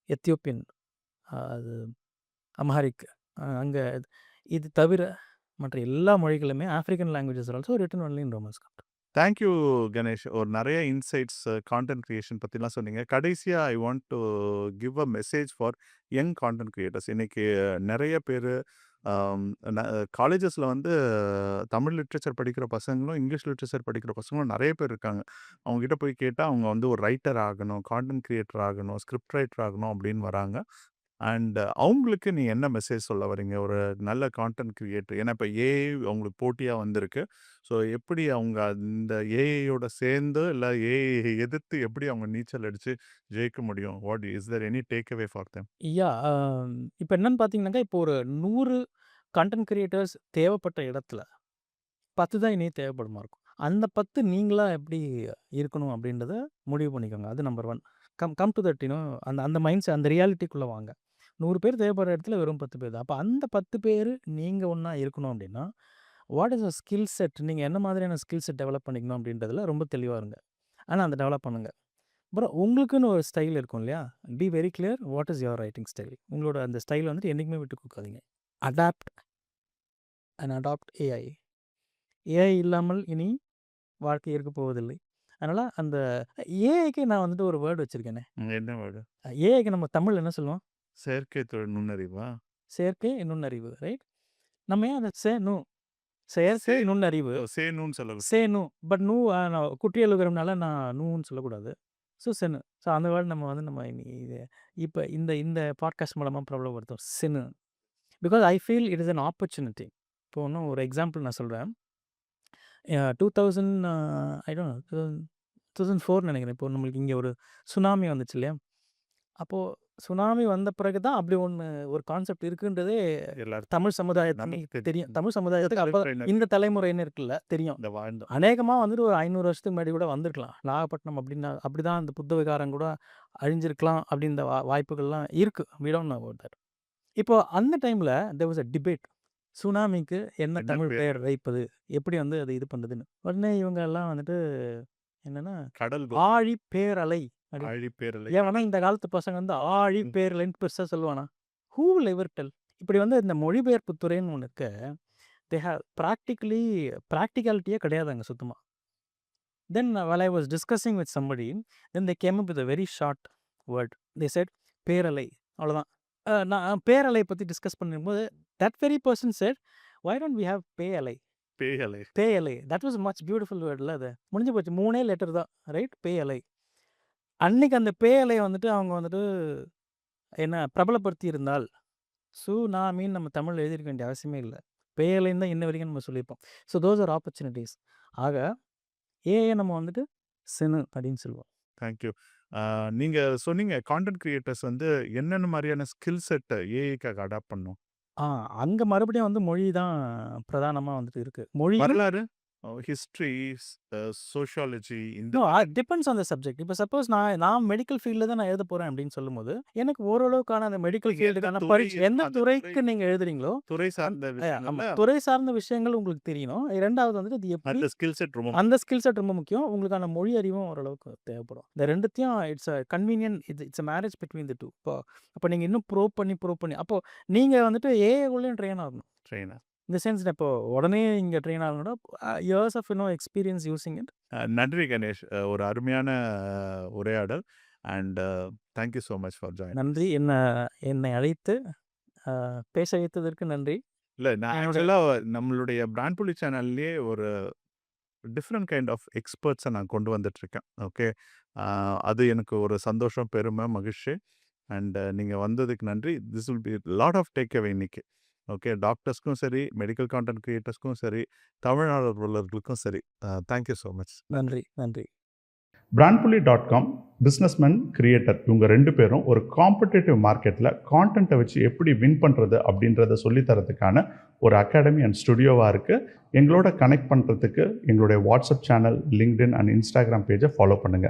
எத்தியோப்பியன் அது அம்ஹாரிக் அங்கே இது தவிர மற்ற எல்லா மொழிகளுமே African languages also written only in Roman script. Thank you Ganesh. ஒரு நிறைய இன்சைட்ஸ் கான்டென்ட் கிரியேஷன் பற்றிலாம் சொன்னீங்க. கடைசியாக I want to give a message for young content creators. இன்னைக்கு நிறைய பேர் காலேஜஸில் வந்து தமிழ் லிட்ரேச்சர் படிக்கிற பசங்களும் இங்கிலீஷ் லிட்ரேச்சர் படிக்கிற பசங்களும் நிறைய பேர் இருக்காங்க. அவங்ககிட்ட போய் கேட்டால் அவங்க வந்து ஒரு ரைட்டர் ஆகணும், கான்டென்ட் கிரியேட்டர் ஆகணும், ஸ்கிரிப்ட் ரைட்டர் ஆகணும் அப்படின்னு வராங்க. அண்ட் அவங்களுக்கு நீ என்ன மெசேஜ் சொல்ல வரீங்க? ஒரு நல்ல கான்டென்ட் கிரியேட்டர். ஏன்னா இப்போ ஏஐ அவங்களுக்கு போட்டியாக வந்திருக்கு. ஸோ எப்படி அவங்க அந்த ஏஐயோட சேர்ந்து இல்லை ஏஐ எதிர்த்து எப்படி அவங்க நீச்சல் அடித்து ஜெயிக்க முடியும்? What is there any take away for them? Yeah இப்போ என்னன்னு பார்த்தீங்கன்னாக்கா, இப்போ ஒரு 100 கண்டென்ட் கிரியேட்டர்ஸ் தேவைப்பட்ட இடத்துல 10 தான் இனி தேவைப்படுமா இருக்கும். அந்த 10 நீங்களா எப்படி இருக்கணும் அப்படின்றத முடிவு பண்ணிக்கோங்க. அது நம்பர் 1. கம் டு தட் அந்த அந்த மைண்ட்ஸ் அந்த ரியாலிட்டிக்குள்ளே வாங்க. 100 பேர் தேவைப்படுற இடத்துல வெறும் 10 பேர் தான். அப்போ அந்த 10 பேர் நீங்கள் ஒன்றா இருக்கணும் அப்படின்னா, what is a skill set, நீங்கள் என்ன மாதிரியான ஸ்கில் செட் டெவலப் பண்ணிக்கணும் அப்படின்றதுல ரொம்ப தெளிவாக இருங்க. ஆனால் அந்த டெவலப் பண்ணுங்க. அப்புறம் உங்களுக்குன்னு ஒரு ஸ்டைல் இருக்கும் இல்லையா? Be very clear what is your writing style. உங்களோட அந்த ஸ்டைல் வந்துட்டு என்றைக்குமே விட்டு கொடுக்காதீங்க. Adapt and adapt AI. AI இல்லாமல் இனி வாழ்க்கை இருக்க போவதில்லை. அதனால் அந்த ஏஐக்கு நான் வந்துட்டு ஒரு வேர்டு வச்சுருக்கேனே. என்ன வேர்டு? ஏஐக்கு நம்ம தமிழ் என்ன சொல்லுவோம்? செயற்கை தொழில் நுண்ணறிவா? செயற்கை நுண்ணறிவு, ரைட்? நம்ம ஏன் அதை செயற்கை நுண்ணறிவு சேனுன்னு சொல்லக்கூடாது. சேனு பட் நான் குட்டி எழுதுறதுனால நான் நூன்னு சொல்லக்கூடாது. செனு. அந்த வேர்டு நம்ம வந்து நம்ம இது இப்போ இந்த பாட்காஸ்ட் மூலமாக பிரபலப்படுத்தும் செனு. Because I feel it is an opportunity. இப்போ இன்னும் ஒரு எக்ஸாம்பிள் நான் சொல்கிறேன். 2000 ஐ டோன்ட் நோ 2004 நினைக்கிறேன். இப்போ நம்மளுக்கு இங்கே ஒரு சுனாமி வந்துச்சு இல்லையா? அப்போது சுனாமி வந்த பிறகு தான் அப்படி ஒரு கான்செப்ட் இருக்குன்றதே தமிழ் சமுதாயத்துக்கு தெரியும். தமிழ் சமுதாயத்துக்கு அப்போ இந்த தலைமுறையினருக்குல்ல தெரியும். அநேகமாக வந்துட்டு ஒரு 500 வருஷத்துக்கு முன்னாடி கூட வந்திருக்கலாம். நாகப்பட்டினம் அப்படின்னா அப்படி தான் அந்த புத்த விகாரம் கூட அழிஞ்சிருக்கலாம் அப்படின்ற வாய்ப்புகள்லாம் இருக்குது. We don't know about that. இப்போ அந்த டைமில் தேர் வாஸ் அ டிபேட். சுனாமிக்கு என்ன தமிழ் பெயர் வைப்பது, எப்படி வந்து அது இது பண்ணுறதுன்னு. உடனே இவங்க எல்லாம் வந்துட்டு என்னன்னா கடல் ஆழி பேரலை. பேரலை. ஏன்னா இந்த காலத்து பசங்க வந்து ஆழி பேரலைன்னு பெருசாக சொல்லுவானா? Who will ever tell? இப்படி வந்து இந்த மொழிபெயர்ப்பு துறைன்னு ஒன்று இருக்கு. தே ஹேவ் ப்ராக்டிகாலிட்டியே கிடையாது அங்கே சுத்தமாக. தென் while I was discussing with somebody, then they came up with a very short word. They said பேரலை. அவ்வளோதான். நான் பேரலை பற்றி டிஸ்கஸ் பண்ணும்போது that very person said, why don't we have பேயலை? பேயலை. தட் வாஸ் மச் பியூட்டிஃபுல் வேர்டில். அது முடிஞ்சு போச்சு. 3 லெட்டர் தான், ரைட்? பேயலை. அன்னைக்கு அந்த பேயலையை வந்துட்டு அவங்க வந்துட்டு என்ன பிரபலப்படுத்தி இருந்தால் சுனாமின்னு நம்ம தமிழ் எழுதியிருக்க வேண்டிய அவசியமே இல்லை. பேயலைன்னு தான் இன்ன வரைக்கும் நம்ம சொல்லியிருப்போம். So those are opportunities. ஆக ஏஐ நம்ம வந்துட்டு செனு அப்படின்னு சொல்லுவோம். தேங்க்யூ. நீங்கள் சொன்னீங்க கான்டென்ட் கிரியேட்டர்ஸ் வந்து என்னென்ன மாதிரியான ஸ்கில் செட்டை ஏஐக்காக அடாப்ட் பண்ணும்? அங்கே மறுபடியும் வந்து மொழி தான் பிரதானமாக வந்துட்டு இருக்கு. மொழி, வரலாறு, history, sociology, depends on the subject. இப்போ சப்போஸ் நான் மெடிக்கல் ஃபீல்டில் தான் நான் எழுத போகிறேன் அப்படின்னு சொல்லும்போது எனக்கு ஓரளவுக்கான அந்த மெடிக்கல் ஃபீல்டுக்கான எந்த துறைக்கு நீங்கள் எழுதுறீங்களோ துறை சார்ந்த துறை சார்ந்த விஷயங்கள் உங்களுக்கு தெரியணும். ரெண்டாவது வந்துட்டு அது எப்படி அந்த ஸ்கில் செட் ரொம்ப முக்கியம். உங்களுக்கான மொழி அறிவும் ஓரளவுக்கு தேவைப்படும். இந்த ரெண்டுத்தையும் it's a convenient. It's a marriage between the two. அப்போ நீங்கள் இன்னும் ப்ரூவ் பண்ணி அப்போ நீங்கள் வந்துட்டு ஏஐக்குள்ளேயும் ட்ரெயின் ஆகணும். இந்த சென்ஸ் இப்போ உடனே இங்கே ட்ரெயின் ஆகணும்னா years of experience using it. நன்றி கணேஷ். ஒரு அருமையான உரையாடல். And thank you so much for join. நன்றி. என்னை அழைத்து பேச வைத்ததற்கு நன்றி. இல்லை, நான் ஆக்சுவலாக நம்மளுடைய பிராண்ட்புலி சேனல்லையே ஒரு டிஃப்ரெண்ட் கைண்ட் ஆஃப் எக்ஸ்பர்ட்ஸை நான் கொண்டு வந்துட்டுருக்கேன். ஓகே, அது எனக்கு ஒரு சந்தோஷம், பெருமை, மகிழ்ச்சி. அண்ட் நீங்கள் வந்ததுக்கு நன்றி. This will be lot of take away இன்னைக்கு. ஓகே, டாக்டர்ஸ்க்கும் சரி, மெடிக்கல் கான்டென்ட் கிரியேட்டர்ஸ்க்கும் சரி, தமிழ்நாடுகளுக்கும் சரி. Thank you so much. நன்றி. BrandPuli.com பிஸ்னஸ்மேன், கிரியேட்டர் இவங்க 2 பேரும் ஒரு காம்படிட்டிவ் மார்க்கெட்டில் கான்டென்ட்டை வச்சு எப்படி வின் பண்ணுறது அப்படின்றத சொல்லித்தரதுக்கான ஒரு அகாடமி அண்ட் ஸ்டுடியோவாக இருக்குது. எங்களோட கனெக்ட் பண்ணுறதுக்கு எங்களுடைய WhatsApp channel, LinkedIn and Instagram பேஜை ஃபாலோ பண்ணுங்கள்.